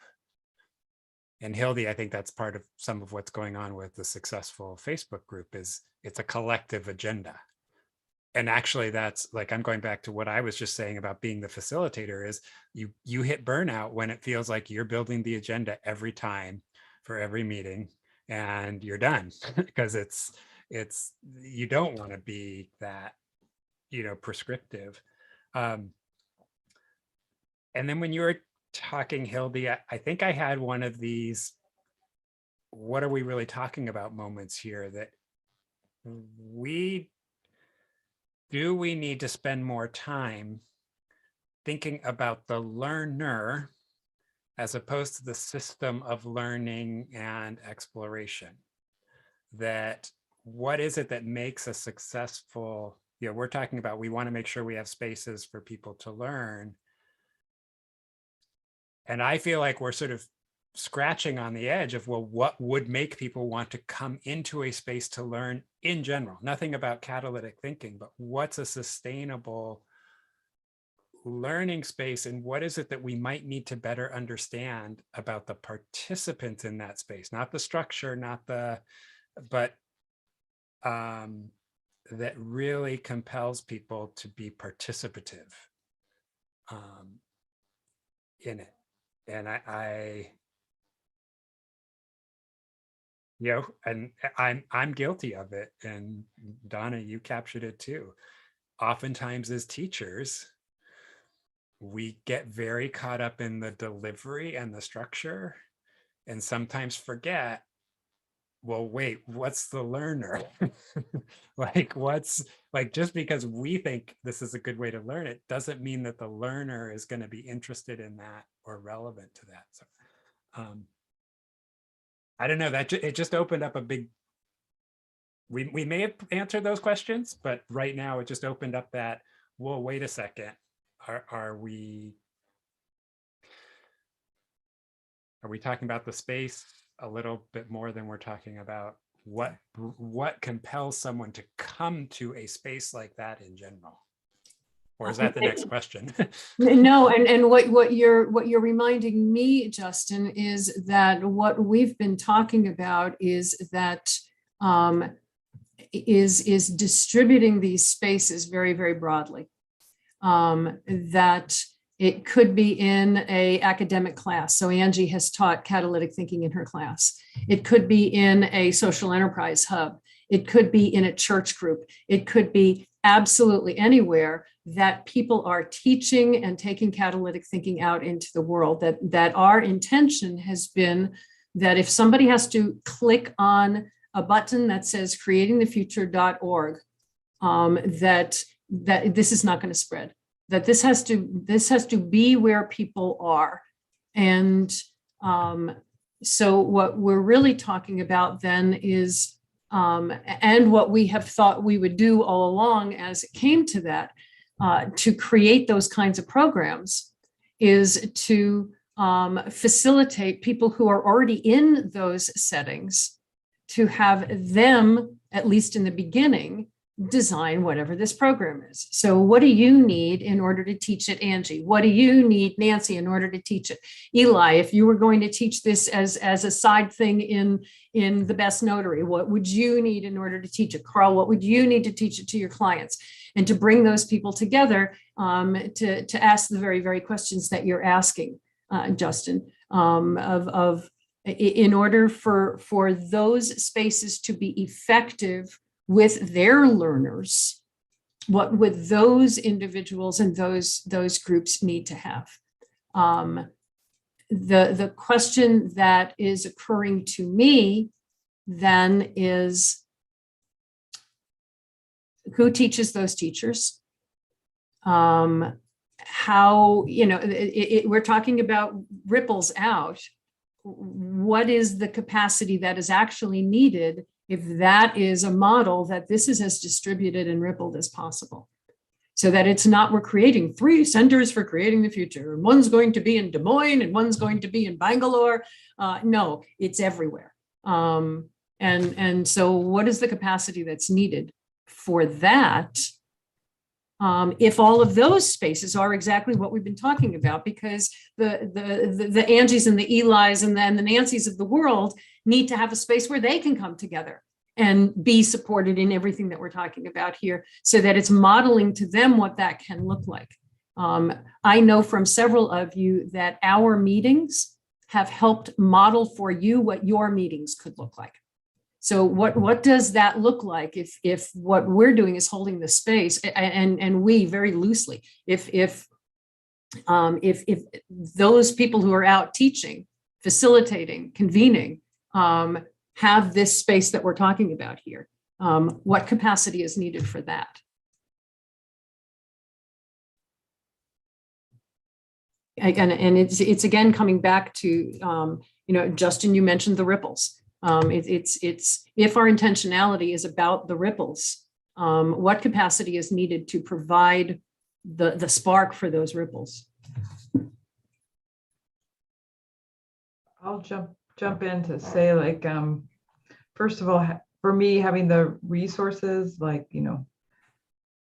And Hildy, I think that's part of some of what's going on with the successful Facebook group, is it's a collective agenda. and actually that's like, I'm going back to what I was just saying about being the facilitator is you hit burnout when it feels like you're building the agenda every time for every meeting and you're done because it's you don't want to be that, prescriptive. And then when you were talking, Hildy, I think I had one of these, what are we really talking about moments here, that we need to spend more time thinking about the learner as opposed to the system of learning and exploration? That what is it that makes a successful, we're talking about, we want to make sure we have spaces for people to learn. And I feel like we're sort of scratching on the edge of, well, what would make people want to come into a space to learn in general? Nothing about catalytic thinking, but what's a sustainable learning space, and what is it that we might need to better understand about the participants in that space? Not the structure, but that really compels people to be participative in it. And and I'm guilty of it. And Donna, you captured it too. Oftentimes as teachers, we get very caught up in the delivery and the structure and sometimes forget, well, wait, what's the learner? Just because we think this is a good way to learn it doesn't mean that the learner is going to be interested in that or relevant to that. So I don't know, that it just opened up a big, we may have answered those questions, but right now it just opened up that, well, wait a second, are we talking about the space a little bit more than we're talking about what compels someone to come to a space like that in general? Or is that the next question? No, and what you're reminding me, Justin, is that what we've been talking about is that is distributing these spaces very, very broadly. That it could be in a academic class. So Angie has taught catalytic thinking in her class. It could be in a social enterprise hub. It could be in a church group. It could be absolutely anywhere that people are teaching and taking catalytic thinking out into the world. That our intention has been that if somebody has to click on a button that says creatingthefuture.org, that this is not going to spread. That this has to be where people are. And so what we're really talking about then is, and what we have thought we would do all along as it came to that, to create those kinds of programs, is to facilitate people who are already in those settings, to have them, at least in the beginning, design whatever this program is. So what do you need in order to teach it, Angie? What do you need, Nancy, in order to teach it? Eli, if you were going to teach this as a side thing in the Best Notary, what would you need in order to teach it? Carl, what would you need to teach it to your clients? And to bring those people together to ask the very, very questions that you're asking, Justin, in order for those spaces to be effective with their learners, what would those individuals and those groups need to have? The question that is occurring to me then is, who teaches those teachers? How, we're talking about ripples out. What is the capacity that is actually needed if that is a model that this is as distributed and rippled as possible? So that it's not, we're creating 3 centers for creating the future. And one's going to be in Des Moines and one's going to be in Bangalore. No, it's everywhere. And so what is the capacity that's needed for that? If all of those spaces are exactly what we've been talking about, because the Angies and the Elis and the Nancys of the world need to have a space where they can come together and be supported in everything that we're talking about here, so that it's modeling to them what that can look like. I know from several of you that our meetings have helped model for you what your meetings could look like. So what does that look like if what we're doing is holding the space, and we very loosely, if those people who are out teaching, facilitating, convening, have this space that we're talking about here, what capacity is needed for that? And it's again coming back to, Justin, you mentioned the ripples. It's if our intentionality is about the ripples, what capacity is needed to provide the spark for those ripples? I'll jump in to say, like, first of all, for me, having the resources like,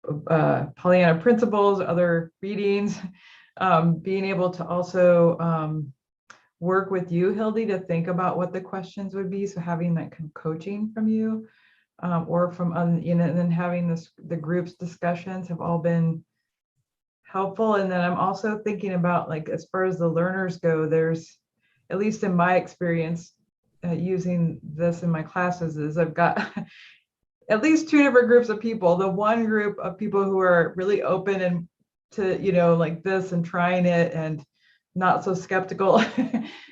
Pollyanna Principles, other readings, being able to also work with you, Hildy, to think about what the questions would be. So having that kind of coaching from you, or from, and then having the groups discussions have all been helpful. And then I'm also thinking about, like, as far as the learners go, there's, at least in my experience, using this in my classes, is I've got at least two different groups of people. The one group of people who are really open and to, like this and trying it and not so skeptical.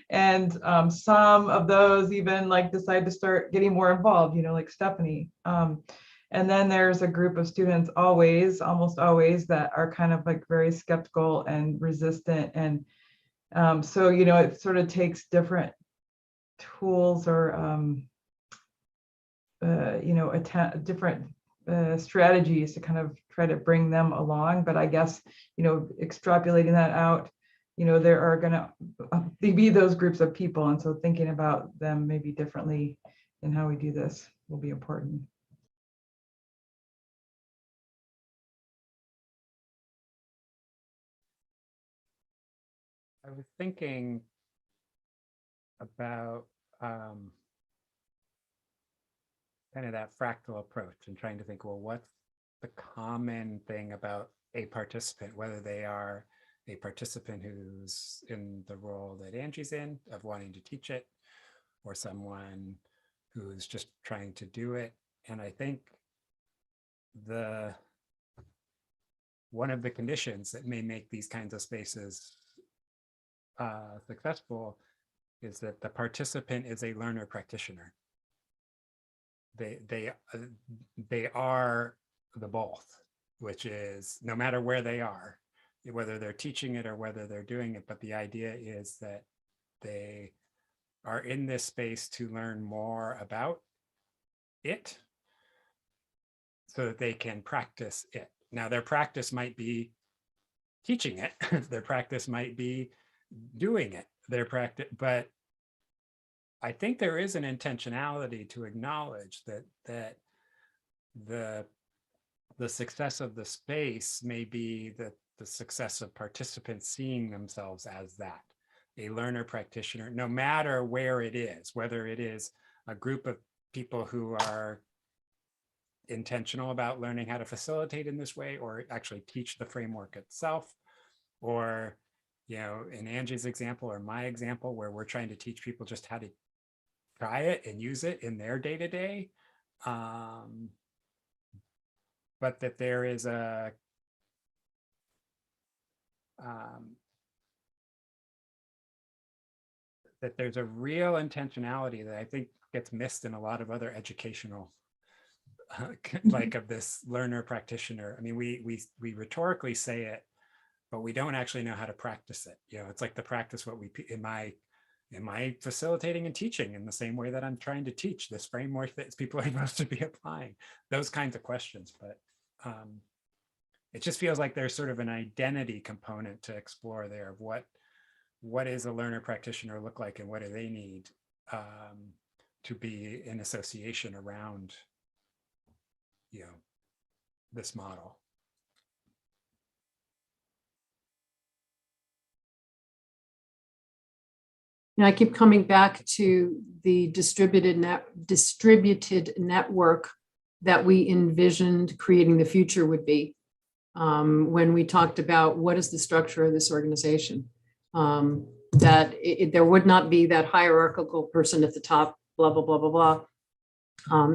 And some of those even like decide to start getting more involved, like Stephanie. And then there's a group of students almost always, that are kind of like very skeptical and resistant. And so, it sort of takes different tools or, different strategies to kind of try to bring them along. But I guess, extrapolating that out, there are going to be those groups of people. And so thinking about them maybe differently in how we do this will be important. I was thinking about kind of that fractal approach and trying to think, well, what's the common thing about a participant, whether they are a participant who's in the role that Angie's in, of wanting to teach it, or someone who's just trying to do it. And I think one of the conditions that may make these kinds of spaces successful is that the participant is a learner practitioner. They are the both, which is no matter where they are, whether they're teaching it or whether they're doing it. But the idea is that they are in this space to learn more about it so that they can practice it. Now, their practice might be teaching it. Their practice might be doing it. Their practice, but I think there is an intentionality to acknowledge that the success of the space may be the success of participants seeing themselves as that, a learner practitioner, no matter where it is, whether it is a group of people who are intentional about learning how to facilitate in this way, or actually teach the framework itself, or, in Angie's example or my example, where we're trying to teach people just how to try it and use it in their day-to-day. But that there is that there's a real intentionality that I think gets missed in a lot of other educational, like of this learner practitioner. I mean, we rhetorically say it, but we don't actually know how to practice it. It's like the practice what we am I facilitating and teaching in the same way that I'm trying to teach this framework that people are supposed to be applying? Those kinds of questions. But it just feels like there's sort of an identity component to explore there of what is a learner practitioner look like, and what do they need to be in association around this model. I keep coming back to the distributed network that we envisioned creating the future would be, when we talked about what is the structure of this organization. That there would not be that hierarchical person at the top, blah, blah, blah, blah, blah.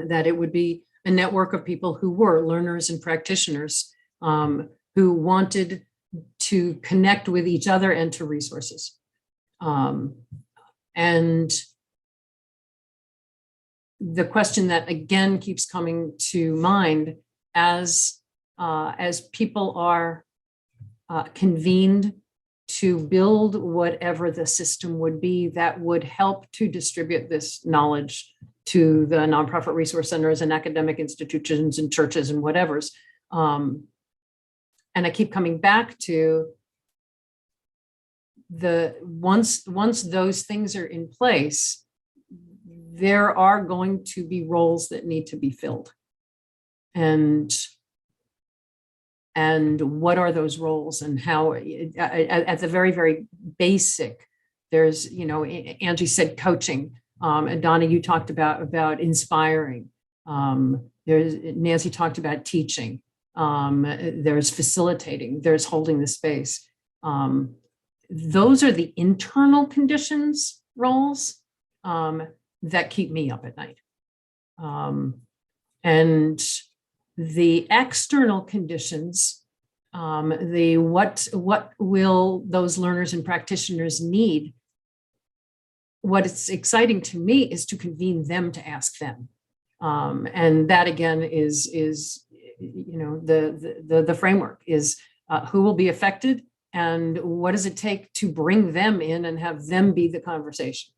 That it would be a network of people who were learners and practitioners, who wanted to connect with each other and to resources. And the question that again keeps coming to mind as people are convened to build whatever the system would be that would help to distribute this knowledge to the nonprofit resource centers and academic institutions and churches and whatever's. And I keep coming back to once those things are in place, there are going to be roles that need to be filled. And what are those roles, and how at the very, very basic, there's, Angie said coaching, and Donna, you talked about inspiring. Nancy talked about teaching. There's facilitating, there's holding the space. Those are the internal conditions roles that keep me up at night. And the external conditions, what will those learners and practitioners need? What is exciting to me is to convene them to ask them. And that again is the framework is who will be affected and what does it take to bring them in and have them be the conversation.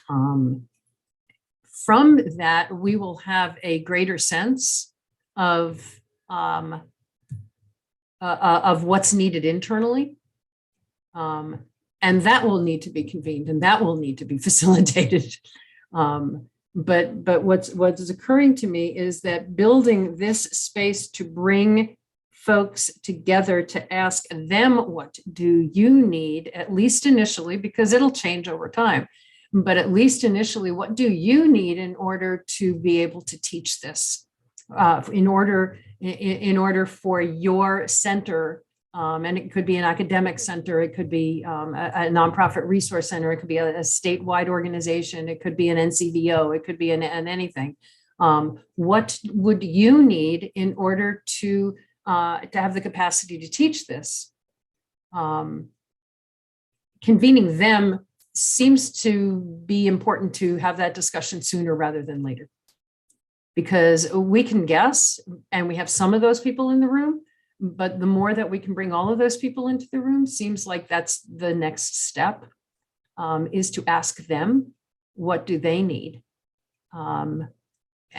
From that, we will have a greater sense of what's needed internally. And that will need to be convened and that will need to be facilitated. But what's occurring to me is that building this space to bring folks together to ask them, what do you need, at least initially, because it'll change over time. But at least initially, what do you need in order to be able to teach this? In order for your center, and it could be an academic center, it could be a nonprofit resource center, it could be a statewide organization, it could be an NCVO, it could be an anything. What would you need in order to have the capacity to teach this? Convening them seems to be important to have that discussion sooner rather than later. Because we can guess, and we have some of those people in the room, but the more that we can bring all of those people into the room, seems like that's the next step, is to ask them, what do they need?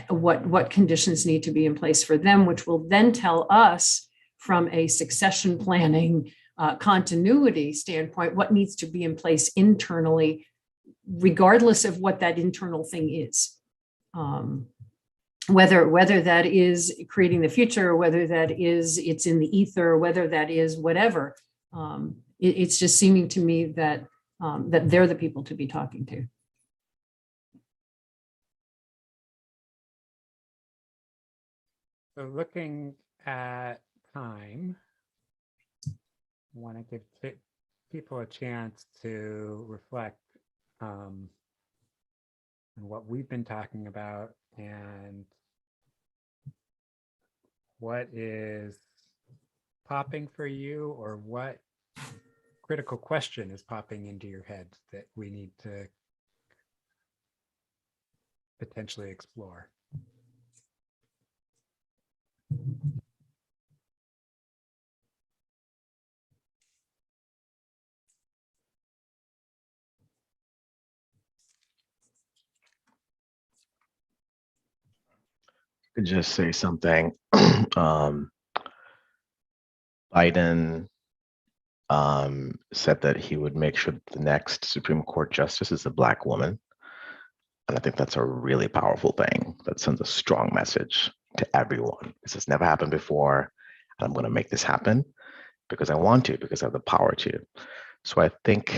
What conditions need to be in place for them, which will then tell us from a succession planning continuity standpoint, what needs to be in place internally, regardless of what that internal thing is. Whether that is creating the future, or whether that is it's in the ether, or whether that is whatever, it's just seeming to me that that they're the people to be talking to. So looking at time, I want to give people a chance to reflect on what we've been talking about and what is popping for you, or what critical question is popping into your head that we need to potentially explore. Could just say something. Biden said that he would make sure that the next Supreme Court justice is a Black woman. And I think that's a really powerful thing that sends a strong message to everyone. This has never happened before. And I'm going to make this happen because I want to, because I have the power to. So I think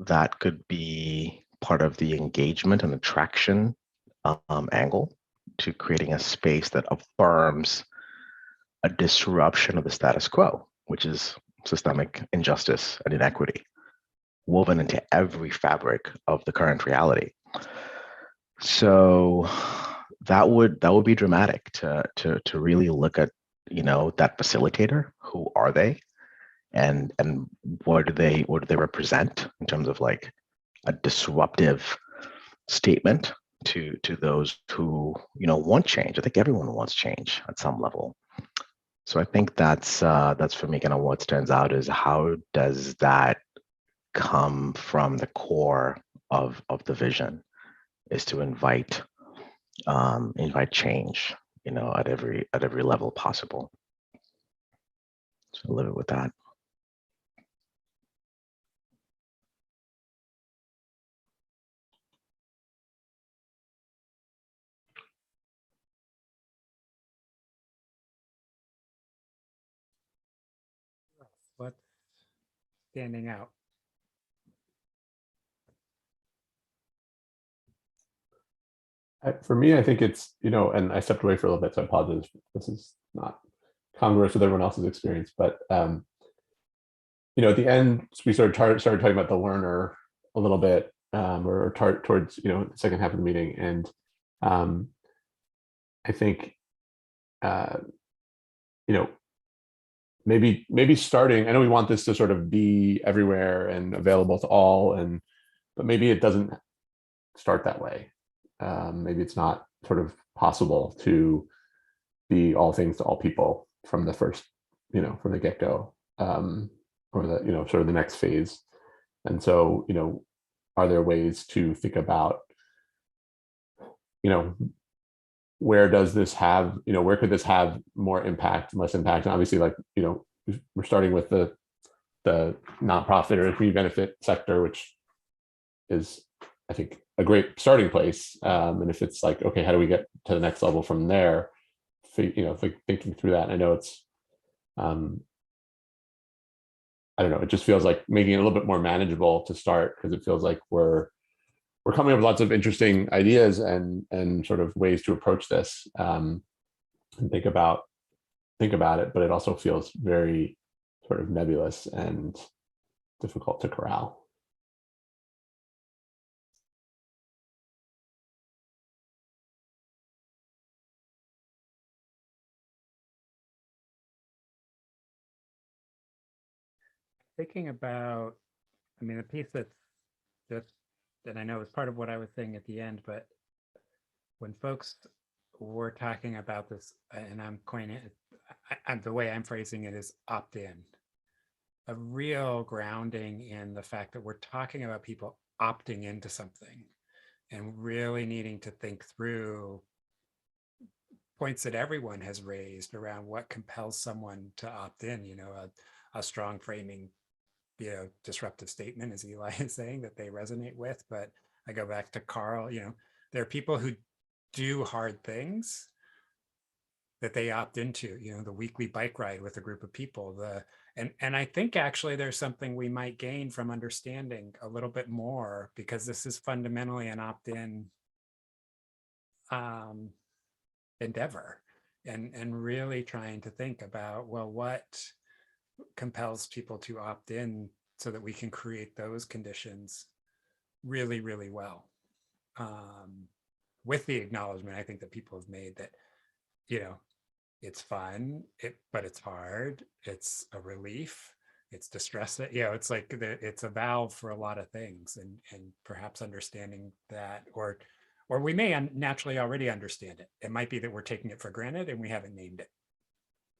that could be part of the engagement and attraction angle to creating a space that affirms a disruption of the status quo, which is systemic injustice and inequity woven into every fabric of the current reality. So that would be dramatic to really look at, you know, that facilitator. Who are they, and what do they represent in terms of like a disruptive statement to those who, you know, want change. I think everyone wants change at some level. So I think that's for me kind of what stands out is how does that come from the core of the vision, is to invite change, you know, at every level possible. So I'll leave it with that. What's standing out? For me, I think it's, you know, and I stepped away for a little bit, so I apologize. This is not congruous with everyone else's experience, but you know, at the end, we started talking about the learner a little bit, or towards, you know, the second half of the meeting, and I think you know, maybe starting. I know we want this to sort of be everywhere and available to all, but maybe it doesn't start that way. Maybe it's not sort of possible to be all things to all people from the first, you know, from the get-go, or the, you know, sort of the next phase. And so, you know, are there ways to think about, you know, where does this have, you know, where could this have more impact, less impact? And obviously, like, you know, we're starting with the nonprofit or community benefit sector, which is, I think, a great starting place. And if it's like, okay, how do we get to the next level from there? You know, thinking through that. I know it's, I don't know, it just feels like making it a little bit more manageable to start, because it feels like we're coming up with lots of interesting ideas and sort of ways to approach this, and think about it, but it also feels very sort of nebulous and difficult to corral. Thinking about, I mean, the piece that's just, that I know is part of what I was saying at the end, but when folks were talking about this, and I'm coining it, the way I'm phrasing it is opt-in, a real grounding in the fact that we're talking about people opting into something and really needing to think through points that everyone has raised around what compels someone to opt in, you know, a strong framing, you know, disruptive statement, as Eli is saying, that they resonate with. But I go back to Carl, you know, there are people who do hard things that they opt into, you know, the weekly bike ride with a group of people, and I think actually there's something we might gain from understanding a little bit more, because this is fundamentally an opt-in endeavor, and really trying to think about, well, what compels people to opt in so that we can create those conditions really, really well, with the acknowledgement, I think, that people have made that, you know, it's fun, but it's hard, it's a relief, it's distress, you know, it's like it's a valve for a lot of things, and perhaps understanding that, or we may naturally already understand it. It might be that we're taking it for granted and we haven't named it.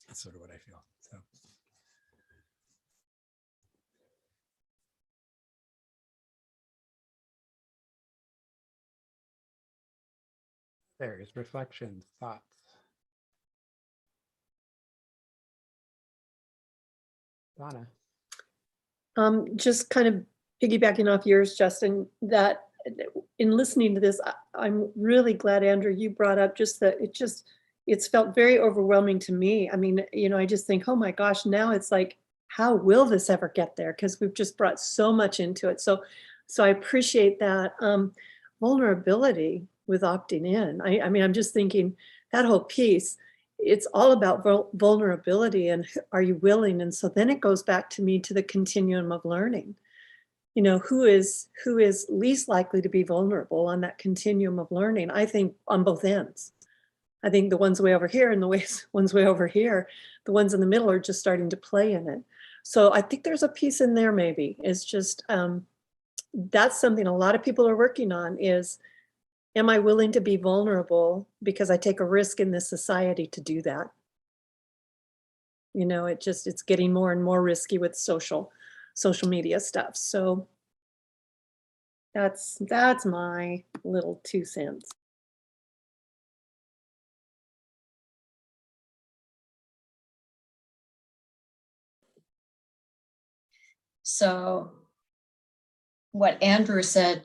That's sort of what I feel. So there's reflections, thoughts. Donna. Just kind of piggybacking off yours, Justin, that in listening to this, I'm really glad, Andrew, you brought up just that it's felt very overwhelming to me. I mean, you know, I just think, oh my gosh, now it's like how will this ever get there? Because we've just brought so much into it. So I appreciate that. Vulnerability with opting in. I mean, I'm just thinking that whole piece, it's all about vulnerability and are you willing? And so then it goes back to me to the continuum of learning. You know, who is least likely to be vulnerable on that continuum of learning? I think on both ends. I think the ones way over here and the ones way over here, the ones in the middle are just starting to play in it. So I think there's a piece in there maybe. It's just, that's something a lot of people are working on is, am I willing to be vulnerable because I take a risk in this society to do that? You know, it's getting more and more risky with social media stuff. So that's my little 2 cents. So what Andrew said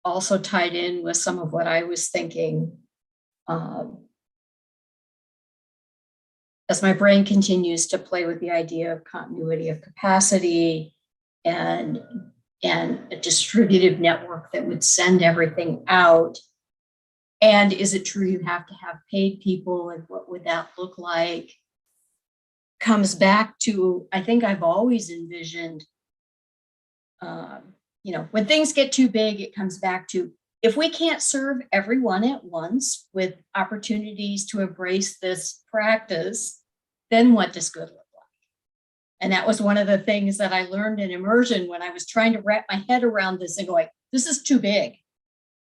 also tied in with some of what I was thinking. As my brain continues to play with the idea of continuity of capacity and a distributed network that would send everything out. And is it true you have to have paid people, and what would that look like? Comes back to, I think I've always envisioned, you know, when things get too big, it comes back to, if we can't serve everyone at once with opportunities to embrace this practice, then what does good look like? And that was one of the things that I learned in immersion when I was trying to wrap my head around this and going, this is too big.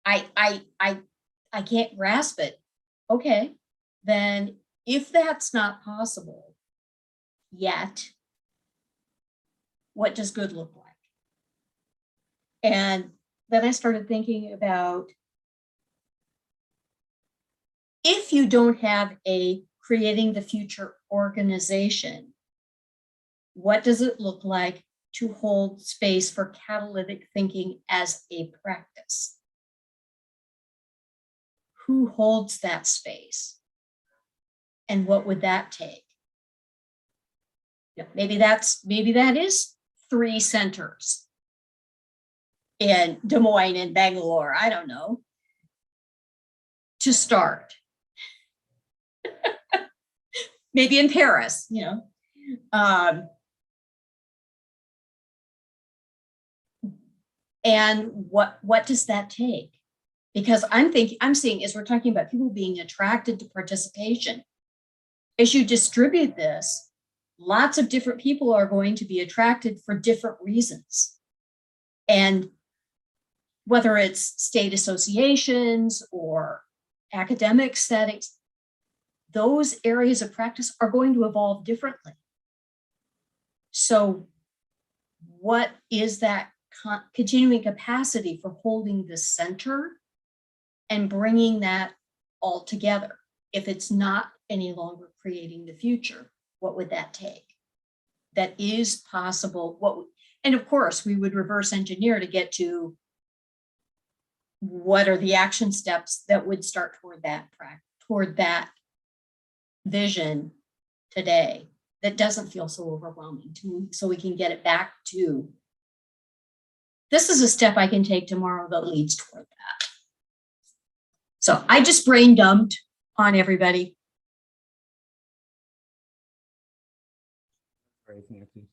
I can't grasp it. Okay, then if that's not possible yet, what does good look like? And then I started thinking about, if you don't have a creating the future organization, what does it look like to hold space for catalytic thinking as a practice? Who holds that space? And what would that take? You know, maybe that is 3 centers in Des Moines and Bangalore, I don't know, to start. Maybe in Paris, you know. And what does that take? Because I'm seeing, as we're talking about people being attracted to participation, as you distribute this, lots of different people are going to be attracted for different reasons. And whether it's state associations or academic settings, those areas of practice are going to evolve differently. So what is that continuing capacity for holding the center and bringing that all together? If it's not any longer creating the future, what would that take? That is possible. And of course, we would reverse engineer to get to what are the action steps that would start toward that vision today that doesn't feel so overwhelming, so we can get it back to, this is a step I can take tomorrow that leads toward that. So I just brain dumped on everybody. Great, Nancy.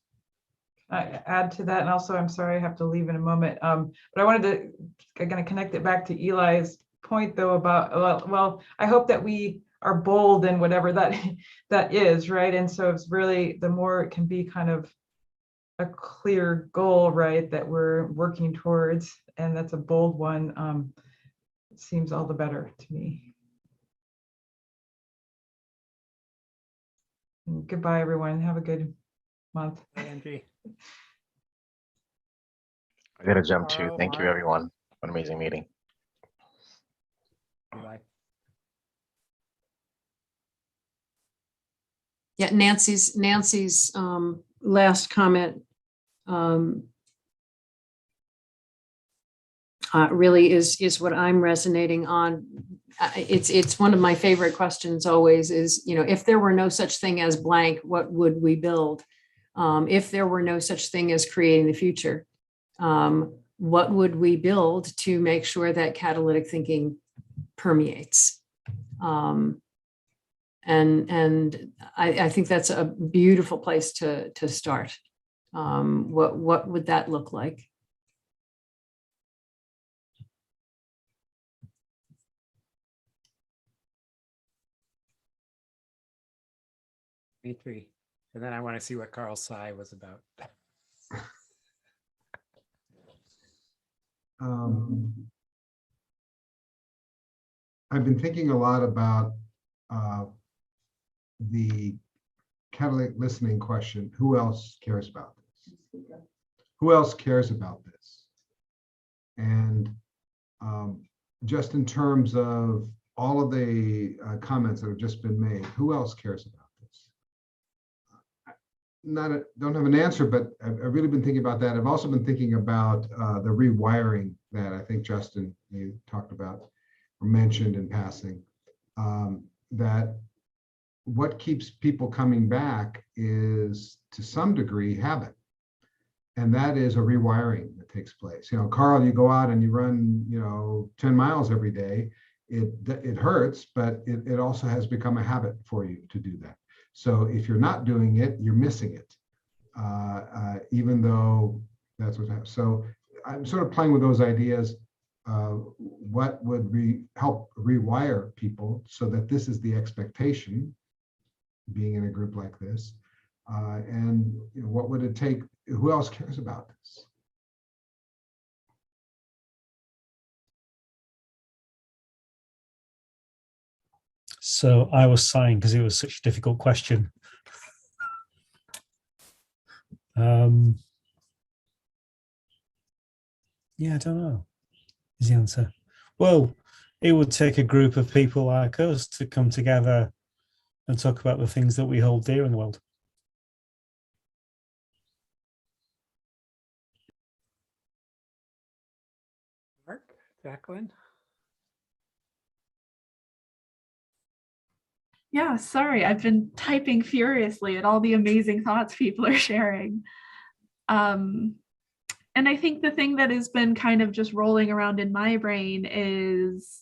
Add to that, and also I'm sorry I have to leave in a moment, but I wanted to kind of connect it back to Eli's point though about, well, I hope that we are bold in whatever that is, right? And so it's really, the more it can be kind of a clear goal, right, that we're working towards, and that's a bold one, it seems all the better to me. And goodbye, everyone. Have a good month. Bye, Angie. I gotta jump too. Tomorrow, Thank you, Mark. everyone. What an amazing meeting. Bye. Yeah, Nancy's last comment really is what I'm resonating on. It's one of my favorite questions always is, you know, if there were no such thing as blank, what would we build? if there were no such thing as creating the future, what would we build to make sure that catalytic thinking permeates? And I think that's a beautiful place to start. What would that look like? Me too. And then I want to see what Carl's sigh was about. I've been thinking a lot about the catalytic listening question. Who else cares about this? Who else cares about this? And just in terms of all of the comments that have just been made, who else cares about this? Don't have an answer, but I've really been thinking about that. I've also been thinking about the rewiring that I think Justin, you talked about or mentioned in passing, that what keeps people coming back is to some degree habit. And that is a rewiring that takes place. You know, Carl, you go out and you run, 10 miles every day. It hurts, but it also has become a habit for you to do that. So if you're not doing it, you're missing it, even though that's what happens. So I'm sort of playing with those ideas. What would help rewire people so that this is the expectation, being in a group like this, and what would it take? Who else cares about this? So I was sighing because it was such a difficult question. Yeah, I don't know, is the answer. Well, it would take a group of people like us to come together and talk about the things that we hold dear in the world. Mark, Jacqueline? Yeah, sorry, I've been typing furiously at all the amazing thoughts people are sharing. And I think the thing that has been kind of just rolling around in my brain is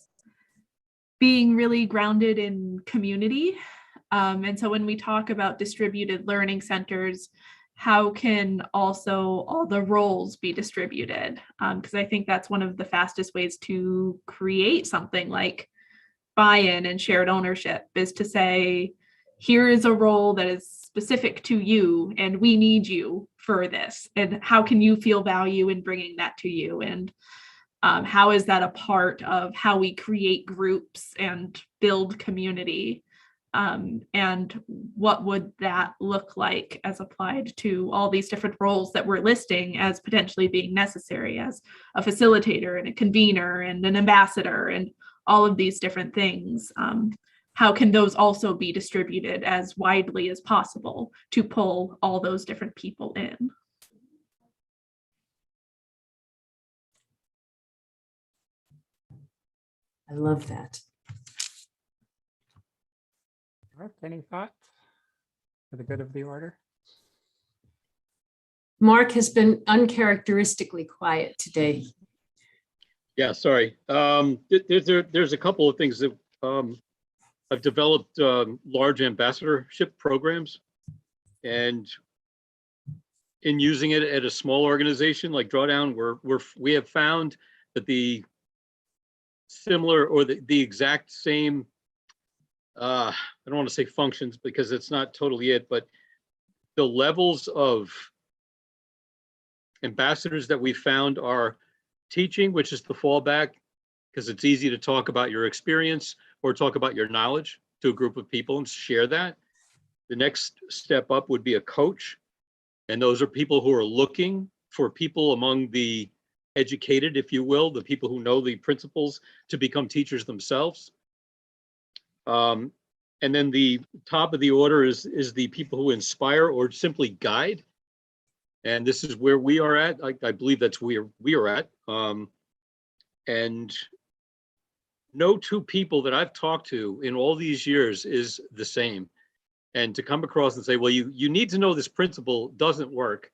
being really grounded in community. And so when we talk about distributed learning centers, how can also all the roles be distributed? Because I think that's one of the fastest ways to create something like buy-in and shared ownership, is to say, here is a role that is specific to you and we need you for this. And how can you feel value in bringing that to you? And how is that a part of how we create groups and build community? And what would that look like as applied to all these different roles that we're listing as potentially being necessary, as a facilitator and a convener and an ambassador and all of these different things? How can those also be distributed as widely as possible to pull all those different people in? I love that. Mark, any thoughts for the good of the order? Mark has been uncharacteristically quiet today. Yeah, sorry. There's a couple of things that I've developed large ambassadorship programs, and in using it at a small organization like Drawdown, we have found that the similar or the exact same, I don't want to say functions because it's not totally it, but the levels of ambassadors that we found are teaching, which is the fallback, because it's easy to talk about your experience or talk about your knowledge to a group of people and share that. The next step up would be a coach. And those are people who are looking for people among the educated, if you will, the people who know the principles to become teachers themselves. And then the top of the order is the people who inspire or simply guide. And this is where we are at. I believe that's where we are at. And no two people that I've talked to in all these years is the same. And to come across and say, well, you need to know this principle doesn't work.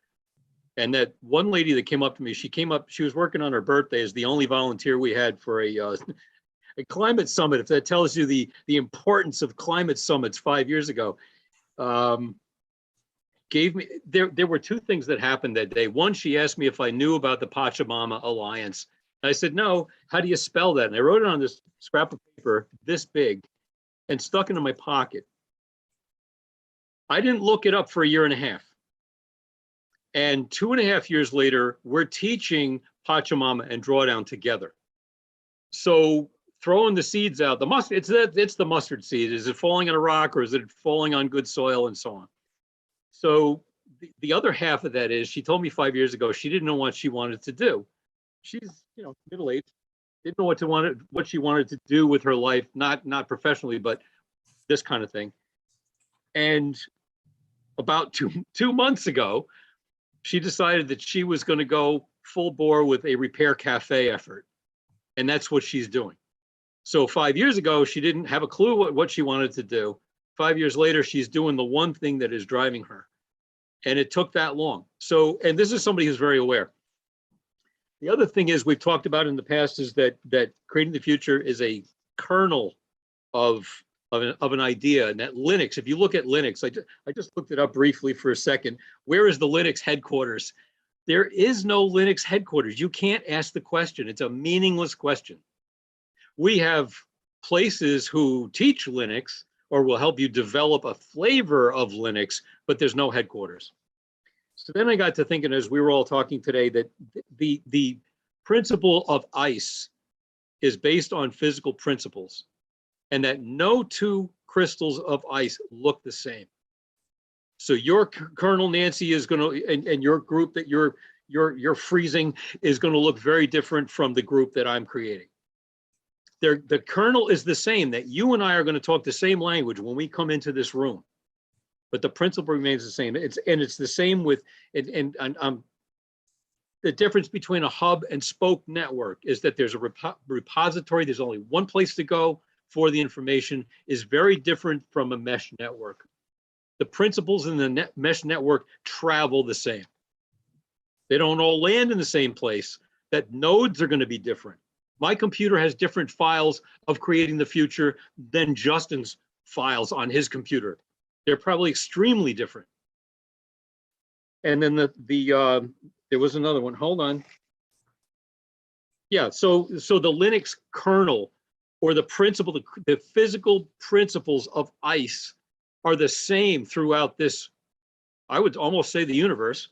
And that one lady that came up to me, she was working on her birthday as the only volunteer we had for a climate summit. If that tells you the importance of climate summits 5 years ago, gave me, there were two things that happened that day. One, she asked me if I knew about the Pachamama Alliance. I said, no, how do you spell that? And I wrote it on this scrap of paper this big and stuck it in my pocket. I didn't look it up for 1.5 years. And 2.5 years later, we're teaching Pachamama and Drawdown together. So throwing the seeds out, the mustard, it's the mustard seed. Is it falling on a rock or is it falling on good soil and so on? So the other half of that is, she told me 5 years ago, she didn't know what she wanted to do. She's, middle-aged, didn't know what she wanted to do with her life, not professionally, but this kind of thing. And about two months ago, she decided that she was going to go full bore with a repair cafe effort. And that's what she's doing. So 5 years ago, she didn't have a clue what she wanted to do. 5 years later, she's doing the one thing that is driving her. And it took that long. So, and this is somebody who's very aware. The other thing is, we've talked about in the past, is that creating the future is a kernel of an idea. And that Linux, if you look at Linux, I just looked it up briefly for a second. Where is the Linux headquarters? There is no Linux headquarters. You can't ask the question. It's a meaningless question. We have places who teach Linux or will help you develop a flavor of Linux, but there's no headquarters. So then I got to thinking, as we were all talking today, that the principle of ice is based on physical principles, and that no two crystals of ice look the same. So your kernel, Nancy, is going to, and your group that you're freezing is going to look very different from the group that I'm creating. The kernel is the same, that you and I are going to talk the same language when we come into this room, but the principle remains the same. It's the same with, the difference between a hub and spoke network is that there's a repository. There's only one place to go for the information, is very different from a mesh network. The principles in the mesh network travel the same. They don't all land in the same place. That nodes are going to be different. My computer has different files of creating the future than Justin's files on his computer. They're probably extremely different. And then there was another one. Hold on. Yeah, so the Linux kernel, or the principle, the physical principles of ice are the same throughout this, I would almost say, the universe.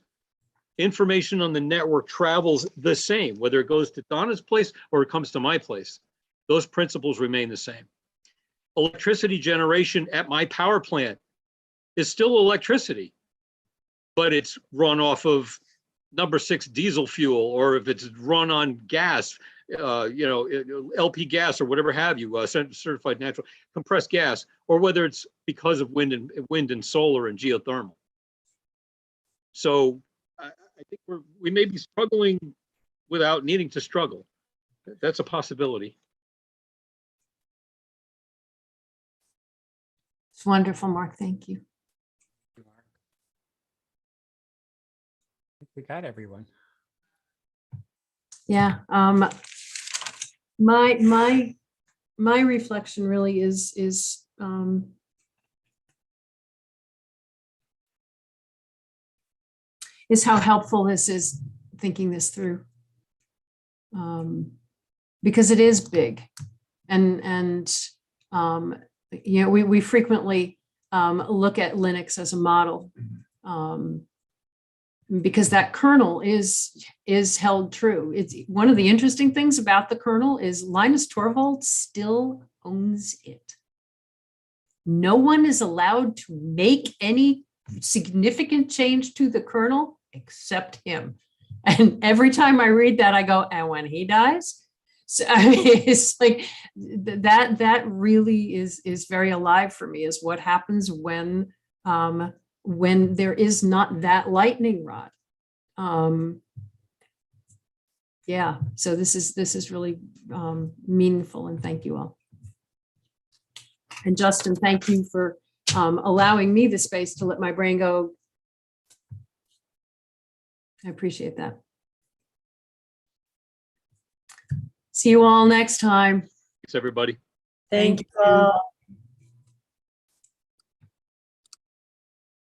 Information on the network travels the same, whether it goes to Donna's place or it comes to my place. Those principles remain the same. Electricity generation at my power plant is still electricity, but it's run off of number 6 diesel fuel, or if it's run on gas, LP gas or whatever have you, certified natural compressed gas, or whether it's because of wind and solar and geothermal. So I think we may be struggling without needing to struggle. That's a possibility. It's wonderful, Mark. Thank you. I think we got everyone. Yeah. My reflection really is how helpful this is, thinking this through, because it is big, and we frequently look at Linux as a model, because that kernel is held true. It's one of the interesting things about the kernel is Linus Torvalds still owns it. No one is allowed to make any significant change to the kernel except him. And every time I read that, I go, and when he dies? So I mean, it's like that really is very alive for me, is what happens when there is not that lightning rod. Yeah, so this is really meaningful, and thank you all. And Justin, thank you for allowing me the space to let my brain go. I appreciate that. See you all next time. Thanks, everybody. Thank you all.